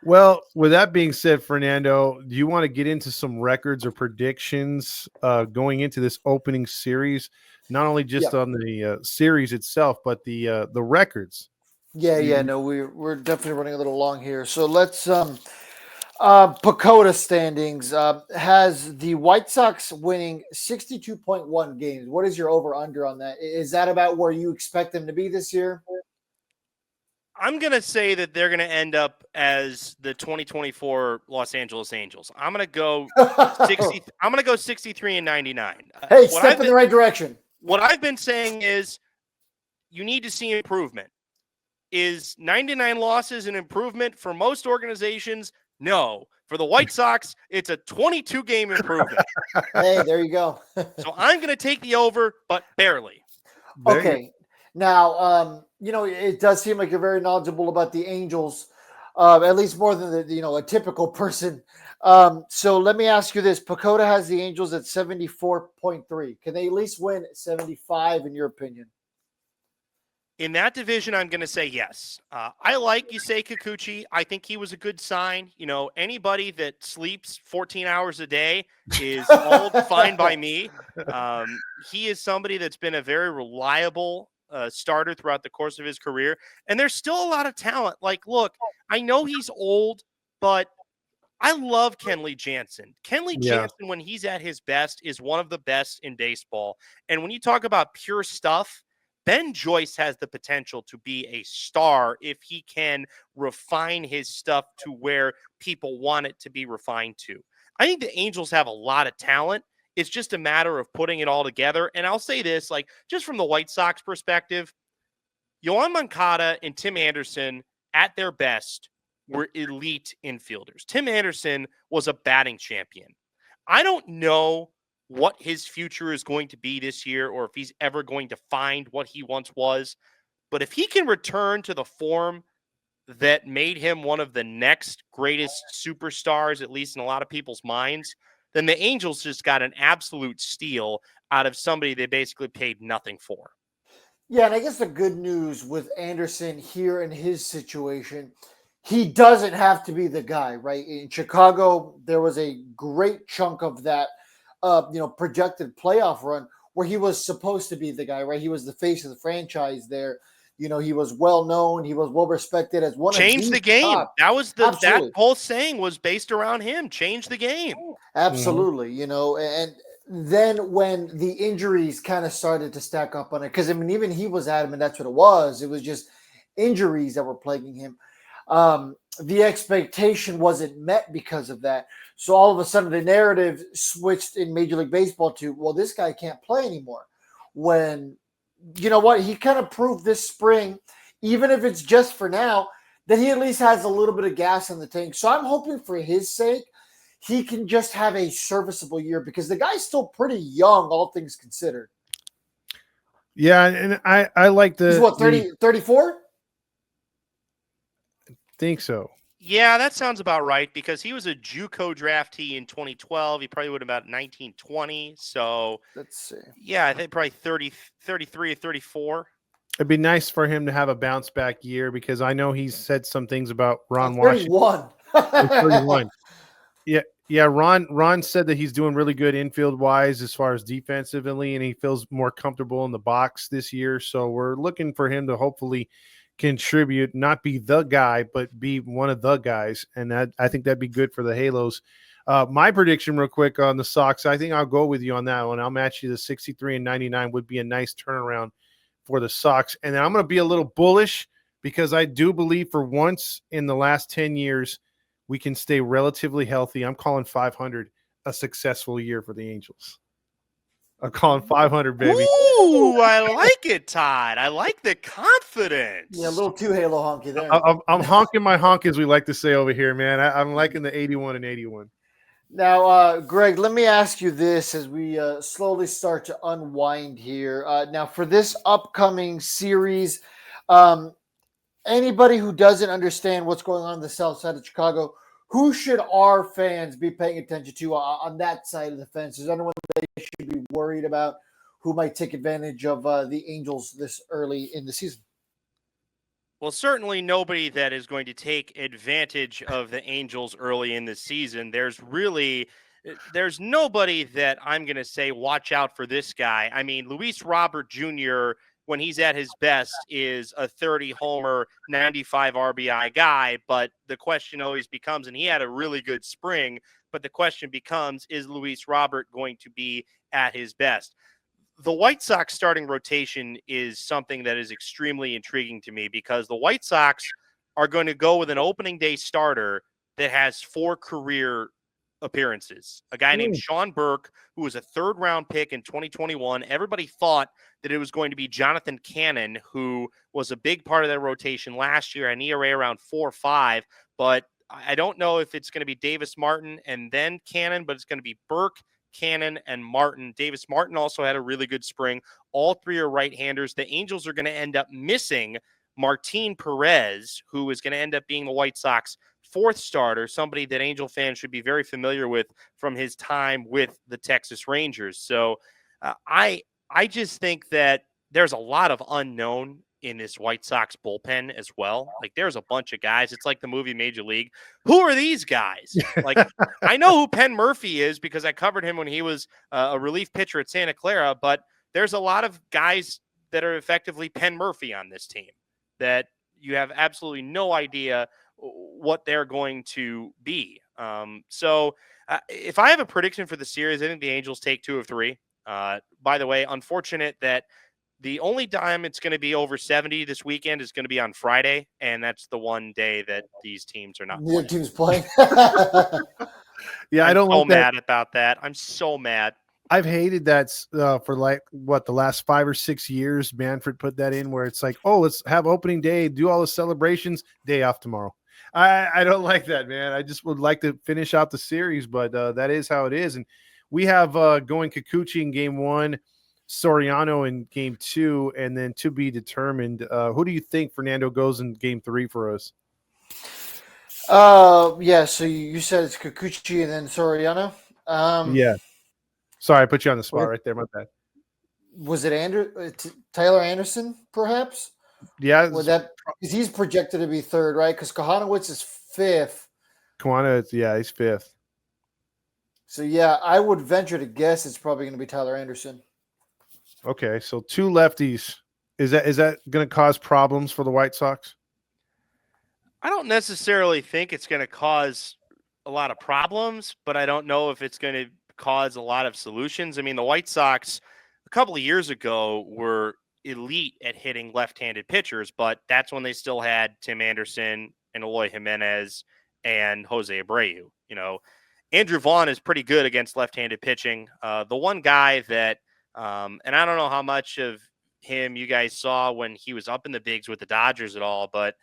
Well, with that being said, Fernando, do you want to get into some records or predictions going into this opening series? Not only just on the series itself, but the records. No, we're definitely running a little long here. So let's Pacoda standings has the White Sox winning 62.1 games. What is your over under on that? Is that about where you expect them to be this year? I'm going to say that they're going to end up as the 2024 Los Angeles Angels. I'm going to go 60. I'm going to go 63 and 99. Hey, step in the right direction. What I've been saying is you need to see improvement. Is 99 losses an improvement for most organizations? No. For the White Sox, it's a 22-game improvement. Hey, there you go. So I'm going to take the over, but barely. Okay. Now, it does seem like you're very knowledgeable about the Angels, at least more than a typical person. So let me ask you this. Pacoda has the Angels at 74.3. Can they at least win 75 in your opinion? In that division, I'm going to say yes. I like Yusei Kikuchi. I think he was a good sign. Anybody that sleeps 14 hours a day is all fine by me. He is somebody that's been a very reliable starter throughout the course of his career. And there's still a lot of talent. Like, look, I know he's old, but I love Kenley Jansen. Kenley Yeah. Jansen, when he's at his best, is one of the best in baseball. And when you talk about pure stuff, Ben Joyce has the potential to be a star if he can refine his stuff to where people want it to be refined to. I think the Angels have a lot of talent. It's just a matter of putting it all together. And I'll say this, like, just from the White Sox perspective, Yoan Moncada and Tim Anderson at their best were elite infielders. Tim Anderson was a batting champion. I don't know what his future is going to be this year or if he's ever going to find what he once was. But if he can return to the form that made him one of the next greatest superstars, at least in a lot of people's minds, then the Angels just got an absolute steal out of somebody they basically paid nothing for. Yeah, and I guess the good news with Anderson here in his situation, he doesn't have to be the guy, right? In Chicago, there was a great chunk of that, projected playoff run where he was supposed to be the guy, right? He was the face of the franchise there. He was well known. He was well respected as one of Change the game. top. That was that Absolutely. whole saying was based around him. Change the game. Absolutely, and then when the injuries kind of started to stack up on it, because I mean, even he was adamant that's what it was. It was just injuries that were plaguing him. The expectation wasn't met because of that. So all of a sudden, the narrative switched in Major League Baseball to, well, this guy can't play anymore. When you know what, he kind of proved this spring, even if it's just for now, that he at least has a little bit of gas in the tank. So I'm hoping for his sake he can just have a serviceable year because the guy's still pretty young, all things considered. Yeah, and I like the He's what, 30, 34? think so. Yeah, that sounds about right because he was a JUCO draftee in 2012. He probably would have about 1920. So, Let's see. yeah, I think probably 30, 33 or 34. It'd be nice for him to have a bounce back year because I know he's said some things about Ron Washington. 31. 31. Yeah. Ron said that he's doing really good infield wise as far as defensively, and he feels more comfortable in the box this year. So we're looking for him to hopefully contribute, not be the guy, but be one of the guys. And I think that'd be good for the Halos. My prediction real quick on the Sox, I think I'll go with you on that one. I'll match you. The 63-99 would be a nice turnaround for the Sox. And then I'm going to be a little bullish because I do believe for once in the last 10 years, we can stay relatively healthy. I'm calling 500 a successful year for the Angels. I'm calling 500, baby. Ooh, I like it, Todd. I like the confidence. Yeah, a little too Halo honky there. I'm honking my honk, as we like to say over here, man. I'm liking the 81 and 81. Now, Greg, let me ask you this as we slowly start to unwind here. Now, for this upcoming series, anybody who doesn't understand what's going on the south side of Chicago, who should our fans be paying attention to on that side of the fence? Is there anyone they should be worried about who might take advantage of the Angels this early in the season? Well, certainly nobody that is going to take advantage of the Angels early in the season. There's nobody that I'm going to say, watch out for this guy. I mean, Luis Robert Jr., when he's at his best, is a 30-homer, 95 RBI guy. But the question always becomes, and he had a really good spring, but the question becomes, is Luis Robert going to be at his best? The White Sox starting rotation is something that is extremely intriguing to me because the White Sox are going to go with an opening day starter that has 4 career appearances. A guy named Sean Burke, who was a 3rd-round pick in 2021. Everybody thought that it was going to be Jonathan Cannon, who was a big part of their rotation last year, an ERA around 4.5. But I don't know if it's going to be Davis Martin and then Cannon, but it's going to be Burke, Cannon, and Martin. Davis Martin also had a really good spring. All 3 are right-handers. The Angels are going to end up missing Martin Perez, who is going to end up being the White Sox 4th starter, somebody that Angel fans should be very familiar with from his time with the Texas Rangers. So I just think that there's a lot of unknown in this White Sox bullpen as well. Like, there's a bunch of guys. It's like the movie Major League. Who are these guys? Like, I know who Penn Murphy is because I covered him when he was a relief pitcher at Santa Clara, but there's a lot of guys that are effectively Penn Murphy on this team that you have absolutely no idea what they're going to be. So if I have a prediction for the series, I think the Angels take 2 of 3. By the way, unfortunate that the only time it's going to be over 70 this weekend is going to be on Friday, and that's the one day that these teams are not Neither playing. team's playing. Yeah, I I'm don't so like that. mad about that. I'm so mad. I've hated that for like the last 5 or 6 years. Manfred put that in where it's like, oh, let's have opening day, do all the celebrations, day off tomorrow. I don't like that, man. I just would like to finish out the series, but that is how it is. And we have going Kikuchi in game 1, Soriano in game 2, and then to be determined. Who do you think Fernando goes in game 3 for us? Yeah. So you said it's Kikuchi and then Soriano. Yeah. Sorry, I put you on the spot What- right there. My bad. Was it Tyler Anderson? Perhaps. Yeah, Would that? Because he's projected to be third, right? Because Kohanowitz is fifth. Kwana, yeah, he's 5th. So yeah, I would venture to guess it's probably going to be Tyler Anderson. Okay, so 2 lefties. Is that going to cause problems for the White Sox? I don't necessarily think it's going to cause a lot of problems, but I don't know if it's going to cause a lot of solutions. I mean, the White Sox a couple of years ago were elite at hitting left-handed pitchers, but that's when they still had Tim Anderson and Eloy Jimenez and Jose Abreu. Andrew Vaughn is pretty good against left-handed pitching. The one guy that, and I don't know how much of him you guys saw when he was up in the bigs with the Dodgers at all, but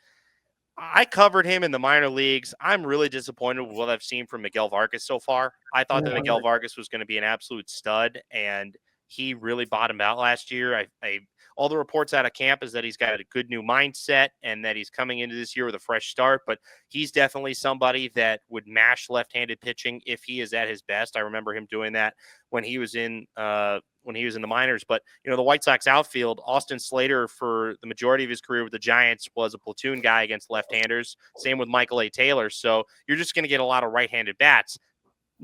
I covered him in the minor leagues. I'm really disappointed with what I've seen from Miguel Vargas so far. I thought that Miguel Vargas was going to be an absolute stud, and he really bottomed out last year. All the reports out of camp is that he's got a good new mindset and that he's coming into this year with a fresh start, but he's definitely somebody that would mash left-handed pitching if he is at his best. I remember him doing that when he was in the minors. But the White Sox outfield, Austin Slater for the majority of his career with the Giants was a platoon guy against left-handers. Same with Michael A. Taylor. So you're just going to get a lot of right-handed bats.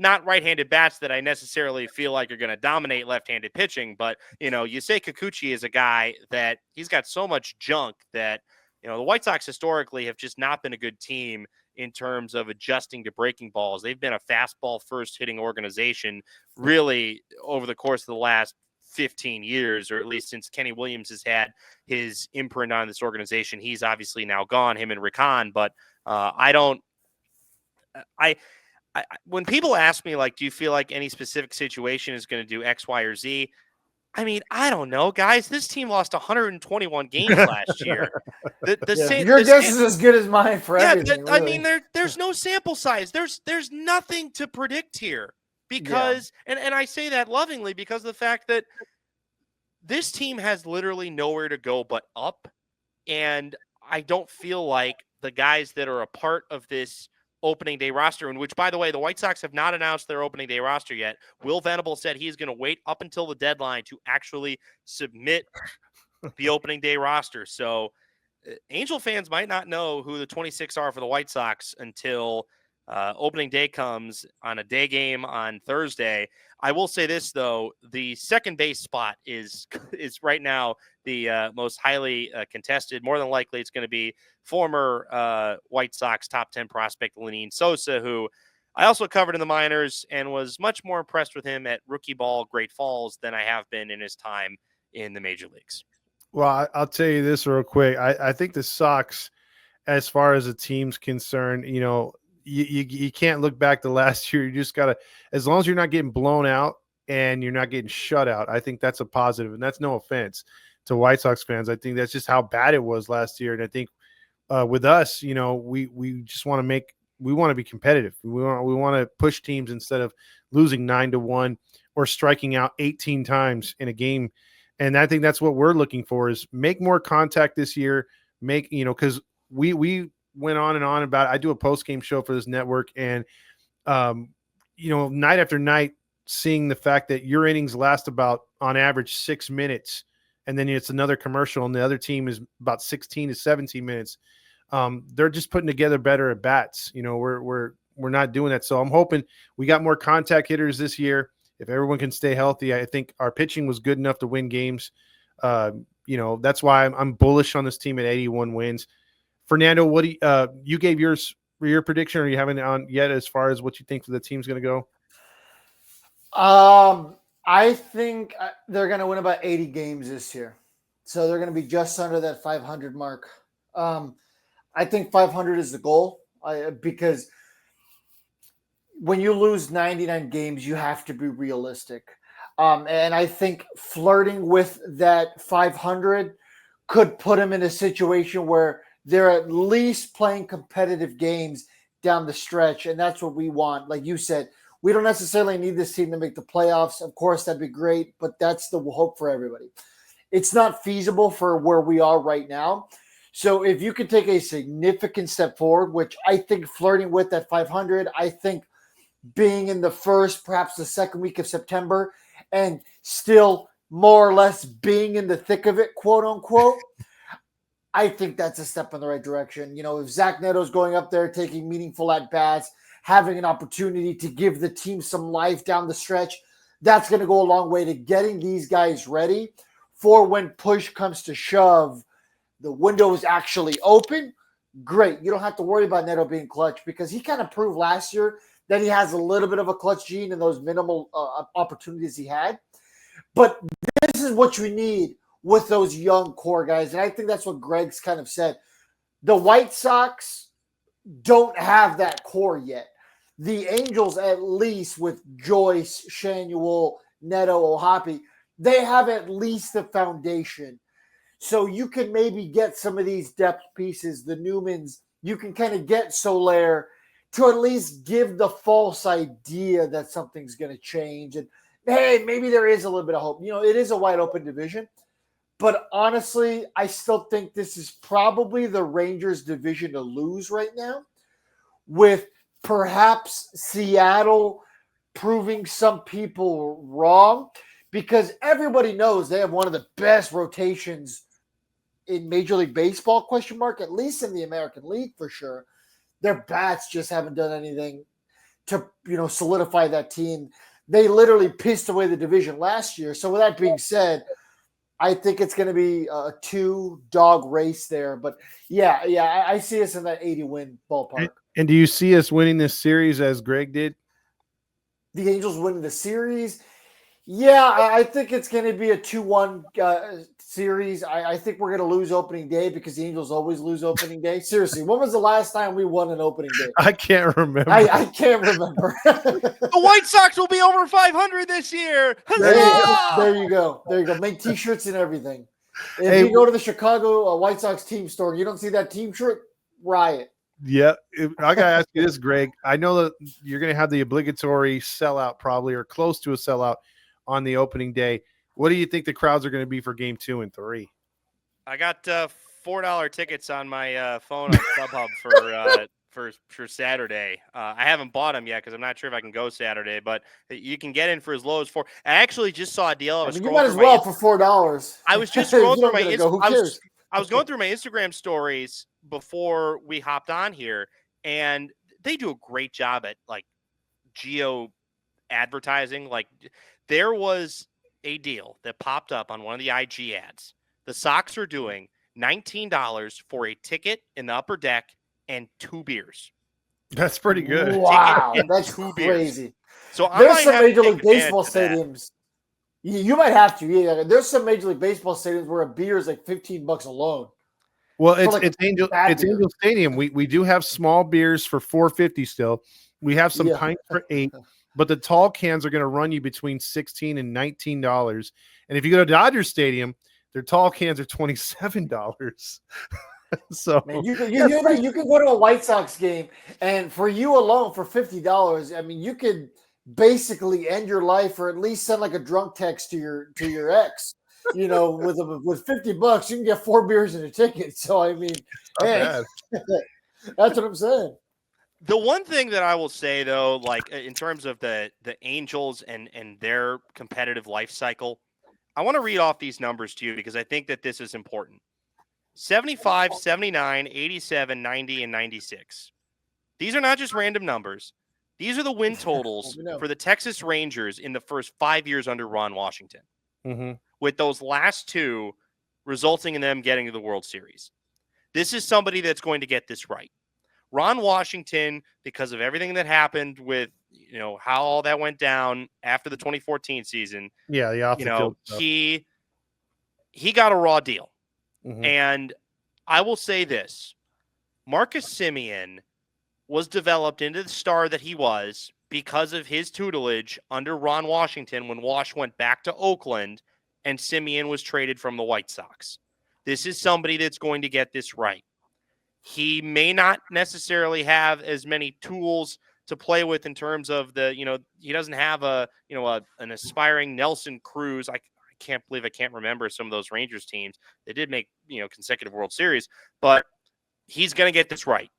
Not right-handed bats that I necessarily feel like are going to dominate left-handed pitching, but you say Kikuchi is a guy that he's got so much junk that the White Sox historically have just not been a good team in terms of adjusting to breaking balls. They've been a fastball first hitting organization really over the course of the last 15 years, or at least since Kenny Williams has had his imprint on this organization. He's obviously now gone, him and Rickon, but when people ask me, like, do you feel like any specific situation is going to do X, Y, or Z? I mean, I don't know, guys. This team lost 121 games last year. Your guess is as good as mine for everything. I mean, there's no sample size. There's nothing to predict here because, and I say that lovingly because of the fact that this team has literally nowhere to go but up, and I don't feel like the guys that are a part of this opening day roster, in which, by the way, the White Sox have not announced their opening day roster yet. Will Venable said he's going to wait up until the deadline to actually submit the opening day roster. So Angel fans might not know who the 26 are for the White Sox until opening day comes on a day game on Thursday. I will say this, though. The second base spot is right now the most highly contested. More than likely, it's going to be former White Sox top 10 prospect Lenine Sosa, who I also covered in the minors and was much more impressed with him at rookie ball Great Falls than I have been in his time in the major leagues. Well, I'll tell you this real quick. I think the Sox, as far as the team's concerned, you can't look back to last year. You just got to, as long as you're not getting blown out and you're not getting shut out, I think that's a positive. And that's no offense to White Sox fans. I think that's just how bad it was last year. And I think with us, we just want to be competitive. We want to push teams instead of losing 9-1 or striking out 18 times in a game. And I think that's what we're looking for is make more contact this year. Because we went on and on about it. I do a post-game show for this network, and night after night, seeing the fact that your innings last about on average 6 minutes, and then it's another commercial, and the other team is about 16 to 17 minutes. They're just putting together better at bats. We're not doing that. So I'm hoping we got more contact hitters this year. If everyone can stay healthy, I think our pitching was good enough to win games. That's why I'm bullish on this team at 81 wins. Fernando, what do you gave yours for your prediction? Or are you having it on yet as far as what you think the team's going to go? I think they're going to win about 80 games this year. So they're going to be just under that 500 mark. I think 500 is the goal because when you lose 99 games, you have to be realistic. And I think flirting with that 500 could put them in a situation where they're at least playing competitive games down the stretch. And that's what we want. Like you said, we don't necessarily need this team to make the playoffs. Of course, that'd be great, but that's the hope for everybody. It's not feasible for where we are right now. So if you could take a significant step forward, which I think flirting with that 500, I think being in the first, perhaps the second week of September, and still more or less being in the thick of it, quote unquote, I think that's a step in the right direction. You know, if Zach Neto's going up there, taking meaningful at-bats, having an opportunity to give the team some life down the stretch, that's going to go a long way to getting these guys ready for when push comes to shove. The window is actually open. Great. You don't have to worry about Neto being clutch because he kind of proved last year that he has a little bit of a clutch gene in those minimal opportunities he had. But this is what you need with those young core guys. And I think that's what Greg's kind of said. The White Sox don't have that core yet. The Angels, at least with Joyce, Shanuel, Neto, Ohapi, they have at least the foundation. So you can maybe get some of these depth pieces, the Newmans, you can kind of get Soler to at least give the false idea that something's going to change. And hey, maybe there is a little bit of hope. You know, it is a wide open division. But honestly, I still think this is probably the Rangers division to lose right now, with perhaps Seattle proving some people wrong, because everybody knows they have one of the best rotations in Major League Baseball, question mark, at least in the American League for sure. Their bats just haven't done anything to, solidify that team. They literally pissed away the division last year. So with that being said, I think it's going to be a 2-dog race there. But yeah, I see us in that 80-win ballpark. And do you see us winning this series as Greg did? The Angels winning the series? Yeah, I think it's going to be a 2-1 series. I think we're going to lose opening day because the Angels always lose opening day. Seriously, when was the last time we won an opening day? I can't remember. I can't remember. The White Sox will be over 500 this year. There you go. Make T-shirts and everything. If you go to the Chicago White Sox team store, you don't see that team shirt, riot. Yeah, I got to ask you this, Greg. I know that you're going to have the obligatory sellout probably, or close to a sellout on the opening day. What do you think the crowds are going to be for game 2 and 3? I got $4 tickets on my phone on StubHub for Saturday. I haven't bought them yet because I'm not sure if I can go Saturday, but you can get in for as low as $4. I actually just saw a deal. You might as well for $4. I was just scrolling through my Who cares? I was going through my Instagram stories before we hopped on here, and they do a great job at like geo advertising. Like, there was a deal that popped up on one of the IG ads. The Sox are doing $19 for a ticket in the upper deck and 2 beers. That's pretty good. Wow, that's crazy. Beers. So there's some Major League Baseball stadiums. You might have to. Yeah, there's some Major League Baseball stadiums where a beer is like $15 alone. Well, it's Angel Stadium. We do have small beers for $4.50 still. We have some pints for $8, but the tall cans are going to run you between $16 and $19. And if you go to Dodger Stadium, their tall cans are $27. So man, you can go to a White Sox game, and for you alone, for $50, I mean, you could basically end your life, or at least send like a drunk text to your ex. With $50, you can get 4 beers and a ticket. So I mean, hey, that's what I'm saying. The one thing that I will say though, like in terms of the Angels and their competitive life cycle, I want to read off these numbers to you because I think that this is important. 75, 79, 87, 90, and 96. These are not just random numbers. These are the win totals for the Texas Rangers in the first 5 years under Ron Washington, with those last 2 resulting in them getting to the World Series. This is somebody that's going to get this right. Ron Washington, because of everything that happened with, how all that went down after the 2014 season, Yeah, the off the field stuff. he got a raw deal. Mhm. And I will say this, Marcus Semien was developed into the star that he was because of his tutelage under Ron Washington when Wash went back to Oakland and Semien was traded from the White Sox. This is somebody that's going to get this right. He may not necessarily have as many tools to play with in terms of he doesn't have an aspiring Nelson Cruz. I can't believe I can't remember some of those Rangers teams. They did make, consecutive World Series, but he's going to get this right.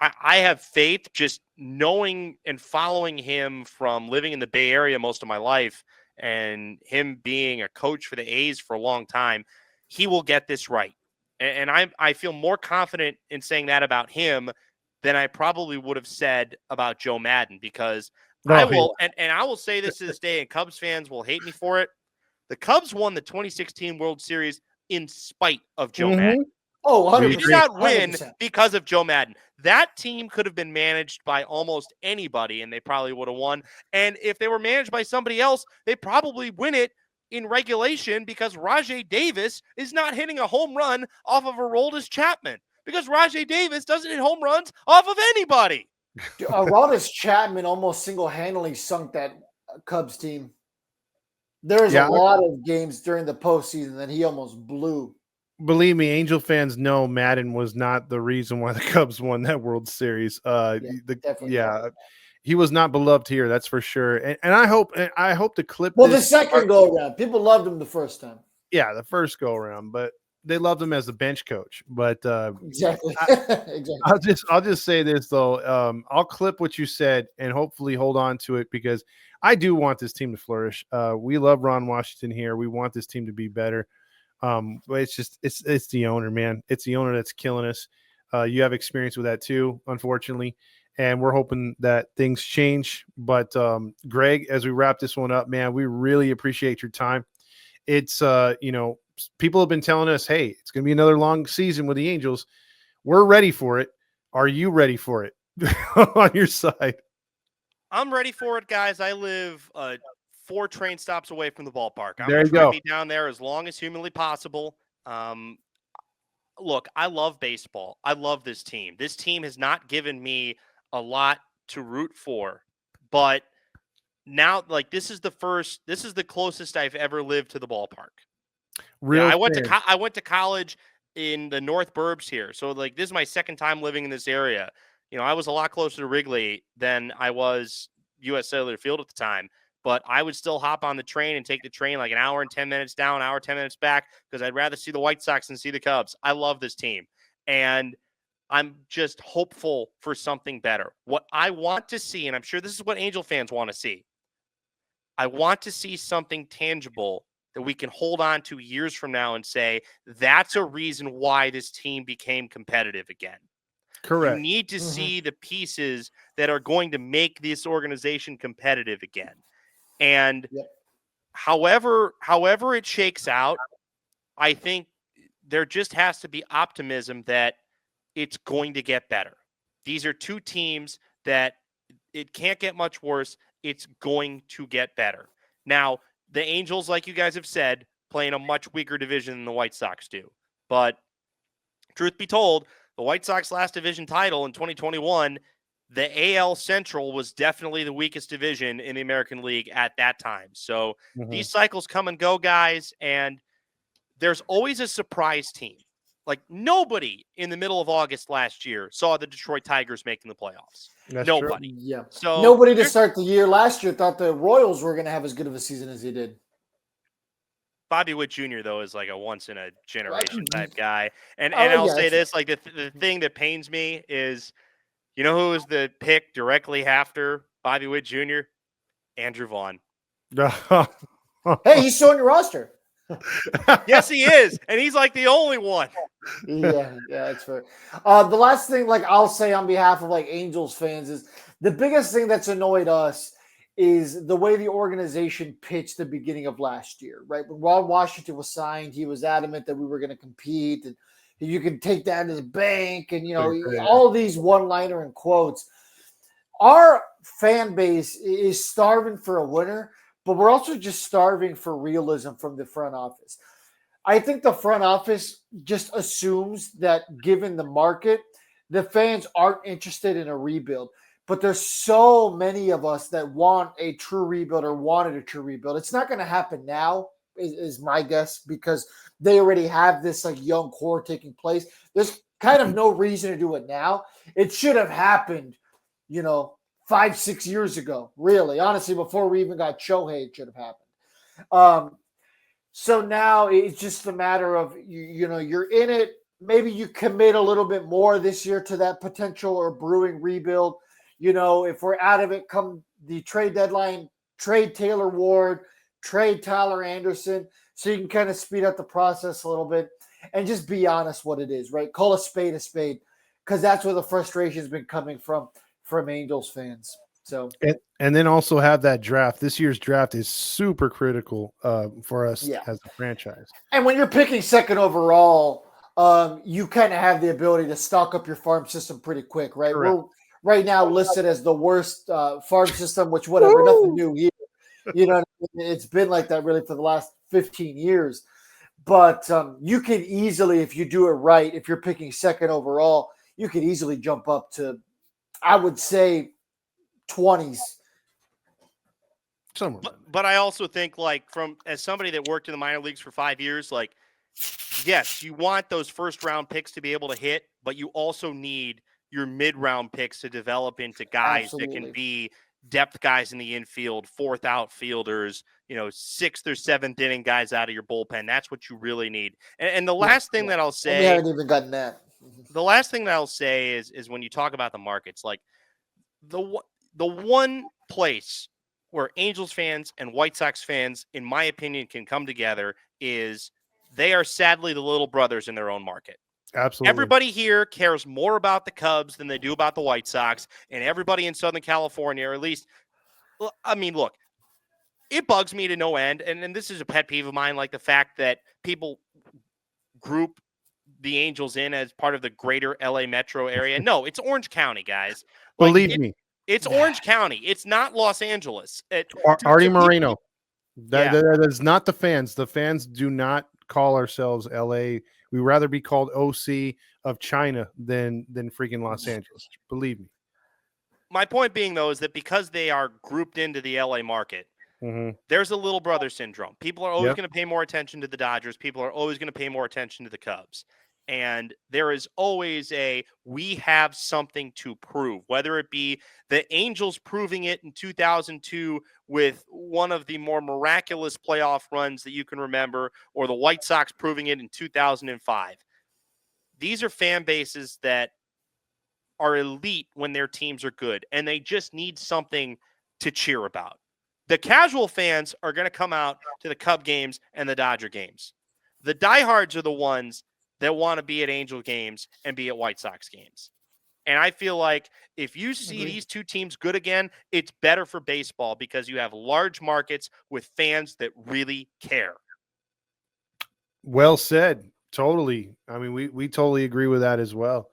I have faith, just knowing and following him from living in the Bay Area most of my life and him being a coach for the A's for a long time. He will get this right. And I feel more confident in saying that about him than I probably would have said about Joe Madden, because I will, and I will say this to this day, and Cubs fans will hate me for it. The Cubs won the 2016 World Series in spite of Joe Madden. Oh, 100%. He did not win 100%. because of Joe Madden. That team could have been managed by almost anybody, and they probably would have won. And if they were managed by somebody else, they probably win it in regulation, because Rajay Davis is not hitting a home run off of Aroldis Chapman, because Rajay Davis doesn't hit home runs off of anybody. Aroldis Chapman almost single-handedly sunk that Cubs team. There's a lot of games during the postseason that he almost blew. Believe me, Angel fans know Madden was not the reason why the Cubs won that World Series. He was not beloved here, that's for sure. And I hope the clip. Well, the second go around, people loved him the first time. Yeah, the first go around, but they loved him as a bench coach. But exactly. I'll just say this though. I'll clip what you said and hopefully hold on to it, because I do want this team to flourish. We love Ron Washington here. We want this team to be better. But it's just it's the owner, man. It's the owner that's killing us. You have experience with that too, unfortunately. And we're hoping that things change. But Greg, as we wrap this one up, man, we really appreciate your time. It's people have been telling us, hey, it's gonna be another long season with the Angels. We're ready for it. Are you ready for it? On your side? I'm ready for it, guys. I live 4 train stops away from the ballpark. I'm going to be down there as long as humanly possible. Look, I love baseball. I love this team. This team has not given me a lot to root for, but now, this is the closest I've ever lived to the ballpark. I went to college in the North Burbs here. So this is my second time living in this area. I was a lot closer to Wrigley than I was US Cellular Field at the time, but I would still hop on the train and take the train like an hour and 10 minutes down, hour, 10 minutes back, because I'd rather see the White Sox than see the Cubs. I love this team. And I'm just hopeful for something better. What I want to see, and I'm sure this is what Angel fans want to see, I want to see something tangible that we can hold on to years from now and say, that's a reason why this team became competitive again. Correct. You need to see the pieces that are going to make this organization competitive again. And however it shakes out, I think there just has to be optimism that it's going to get better. These are two teams that it can't get much worse. It's going to get better. Now, the Angels, like you guys have said, play in a much weaker division than the White Sox do. But truth be told, the White Sox last division title in 2021, the AL Central was definitely the weakest division in the American League at that time. So these cycles come and go, guys, and there's always a surprise team. Like, nobody in the middle of August last year saw the Detroit Tigers making the playoffs. That's nobody. True. Yeah. So nobody to start the year last year thought the Royals were going to have as good of a season as they did. Bobby Witt Jr., though, is like a once-in-a-generation type guy. And Oh, I'll yeah, say that's this, the thing that pains me is, you know who was the pick directly after Bobby Witt Jr.? Andrew Vaughn. Hey, he's still on your roster. Yes, he is. And he's like the only one. Yeah, that's fair. The last thing, I'll say on behalf of Angels fans, is the biggest thing that's annoyed us is the way the organization pitched the beginning of last year, right? When Ron Washington was signed, he was adamant that we were going to compete and You can take that to the bank, and Yeah. all these one-liner and quotes. Our fan base is starving for a winner, but we're also just starving for realism from the front office. I think the front office just assumes that given the market, the fans aren't interested in a rebuild. But there's so many of us that want a true rebuild or wanted a true rebuild. It's not going to happen now, is my guess, because they already have this like young core taking place. There's kind of no reason to do it now. It should have happened, 5-6 years ago. Really, honestly, before we even got Shohei, it should have happened. So now it's just a matter of you're in it. Maybe you commit a little bit more this year to that potential or brewing rebuild. If we're out of it come the trade deadline, trade Taylor Ward, trade Tyler Anderson, so you can kind of speed up the process a little bit and just be honest what it is, right? Call a spade, because that's where the frustration has been coming from Angels fans. So and then also have that draft. This year's draft is super critical for us as a franchise. And when you're picking second overall, you kind of have the ability to stock up your farm system pretty quick, right? Correct. We're right now listed as the worst farm system, which whatever, nothing new here. It's been like that really for the last 15 years. But you can easily, if you do it right, if you're picking second overall, you could easily jump up to, I would say, 20s. But I also think, like, as somebody that worked in the minor leagues for 5 years, like, yes, you want those first round picks to be able to hit, but you also need your mid round picks to develop into guys that can be depth guys in the infield, fourth outfielders, sixth or seventh inning guys out of your bullpen. That's what you really need. And the last thing that I'll say, we haven't even gotten that. The last thing that I'll say is when you talk about the markets, like the one place where Angels fans and White Sox fans, in my opinion, can come together is they are sadly the little brothers in their own market. Absolutely. Everybody here cares more about the Cubs than they do about the White Sox, and everybody in Southern California, or at least, I mean, look, it bugs me to no end, and this is a pet peeve of mine, like the fact that people group the Angels in as part of the greater LA metro area. No, it's Orange County, guys. Believe me. It's Orange County. It's not Los Angeles. Artie Moreno. That is not the fans. The fans do not call ourselves LA. We rather be called OC of China than freaking Los Angeles. Believe me. My point being, though, is that because they are grouped into the LA market, there's a little brother syndrome. People are always going to pay more attention to the Dodgers. People are always going to pay more attention to the Cubs. And there is always we have something to prove, whether it be the Angels proving it in 2002 with one of the more miraculous playoff runs that you can remember, or the White Sox proving it in 2005. These are fan bases that are elite when their teams are good, and they just need something to cheer about. The casual fans are going to come out to the Cub games and the Dodger games. The diehards are the ones that want to be at Angel games and be at White Sox games. And I feel like if you see these two teams good again, it's better for baseball because you have large markets with fans that really care. Well said. Totally. I mean, we totally agree with that as well.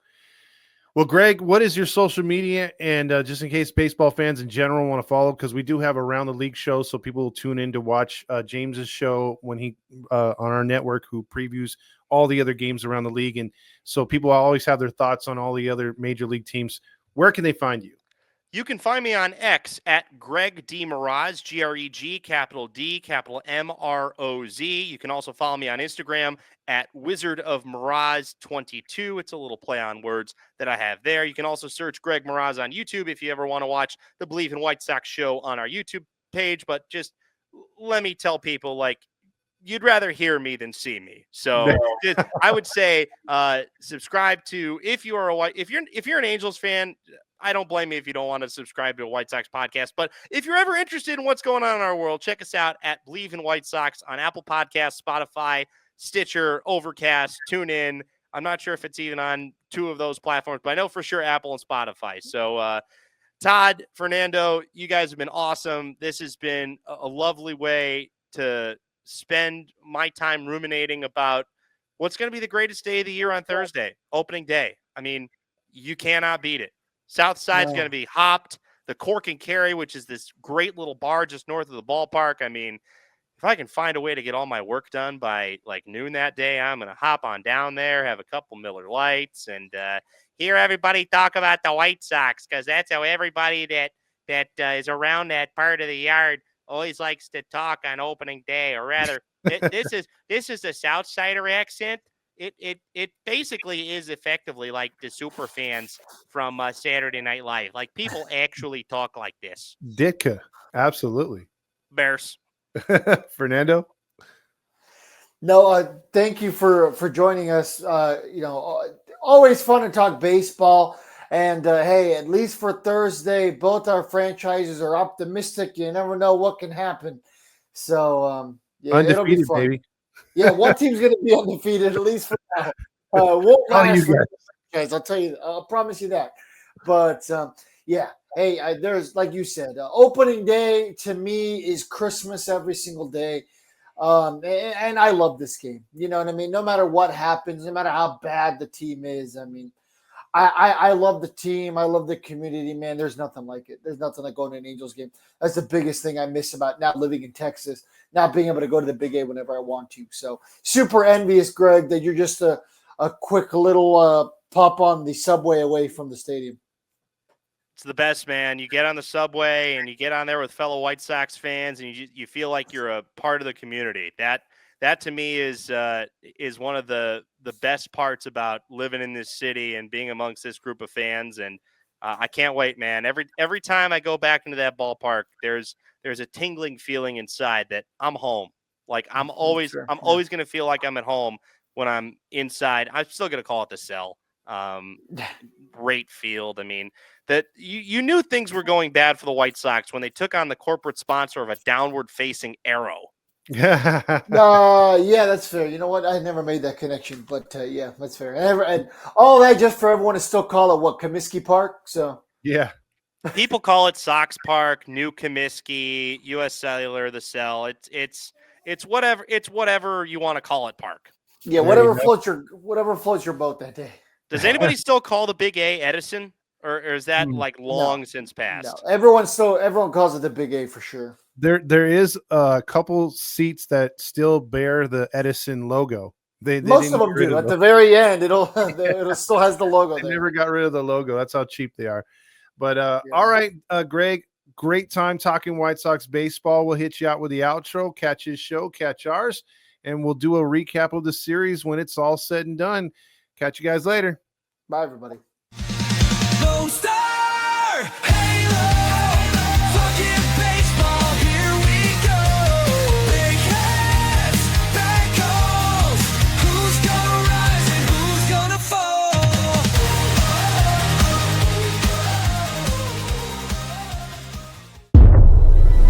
Well, Greg, what is your social media? And just in case baseball fans in general want to follow, because we do have a Around the League show, so people will tune in to watch James's show when he on our network, who previews all the other games around the league. And so people always have their thoughts on all the other major league teams. Where can they find you? You can find me on X at Greg D. Mroz, Greg, capital D, capital MROZ. You can also follow me on Instagram at Wizard of Mroz 22. It's a little play on words that I have there. You can also search Greg Mroz on YouTube if you ever want to watch the Believe in White Sox show on our YouTube page. But just let me tell people, like, you'd rather hear me than see me. So I would say subscribe to, if you're an Angels fan, I don't blame you if you don't want to subscribe to a White Sox podcast. But if you're ever interested in what's going on in our world, check us out at Believe in White Sox on Apple Podcasts, Spotify, Stitcher, Overcast, TuneIn. I'm not sure if it's even on two of those platforms, but I know for sure Apple and Spotify. So Todd, Fernando, you guys have been awesome. This has been a lovely way to spend my time ruminating about what's going to be the greatest day of the year on Thursday? Opening day. I mean, you cannot beat it. South Side's going to be hopped. The Cork and Carry, which is this great little bar just north of the ballpark. I mean, if I can find a way to get all my work done by like noon that day, I'm going to hop on down there, have a couple Miller Lights, and hear everybody talk about the White Sox, because that's how everybody that is around that part of the yard always likes to talk on opening day. Or rather, this is a South Sider accent. It basically is effectively like the super fans from Saturday Night Live. Like, people actually talk like this. Ditka, absolutely. Bears. Fernando. No, thank you for joining us. Always fun to talk baseball. And hey, at least for Thursday, both our franchises are optimistic. You never know what can happen. So yeah, it'll be Undefeated, fun. baby. Yeah, one team's going to be undefeated, at least for now. Won't last for guys. I'll tell you. I'll promise you that. But yeah, hey, there's, like you said, opening day to me is Christmas every single day. And I love this game. You know what I mean? No matter what happens, no matter how bad the team is, I mean, I love the team. I love the community, man. There's nothing like it. There's nothing like going to an Angels game. That's the biggest thing I miss about now living in Texas, not being able to go to the Big A whenever I want to. So super envious, Greg, that you're just a quick little pop on the subway away from the stadium. It's the best, man. You get on the subway and you get on there with fellow White Sox fans, and you feel like you're a part of the community. That to me is one of the best parts about living in this city and being amongst this group of fans. And I can't wait, man. Every time I go back into that ballpark, there's a tingling feeling inside that I'm home. Like, I'm always going to feel like I'm at home when I'm inside. I'm still going to call it the Cell. Great field. I mean, that you knew things were going bad for the White Sox when they took on the corporate sponsor of a downward facing arrow. Yeah, that's fair. You know what? I never made that connection, but yeah, that's fair. And all that just for everyone to still call it Comiskey Park. So yeah, people call it Sox Park, New Comiskey, U.S. Cellular, the Cell. It's whatever you want to call it. Park. Yeah, whatever floats your boat that day. Does anybody still call the Big A Edison, or is that like long since passed? No, everyone calls it the Big A for sure. There is a couple seats that still bear the Edison logo. Most of them do. At the very end, it'll still has the logo. They never got rid of the logo. That's how cheap they are. But all right, Greg, great time talking White Sox baseball. We'll hit you out with the outro. Catch his show, catch ours, and we'll do a recap of the series when it's all said and done. Catch you guys later. Bye, everybody. Lonestar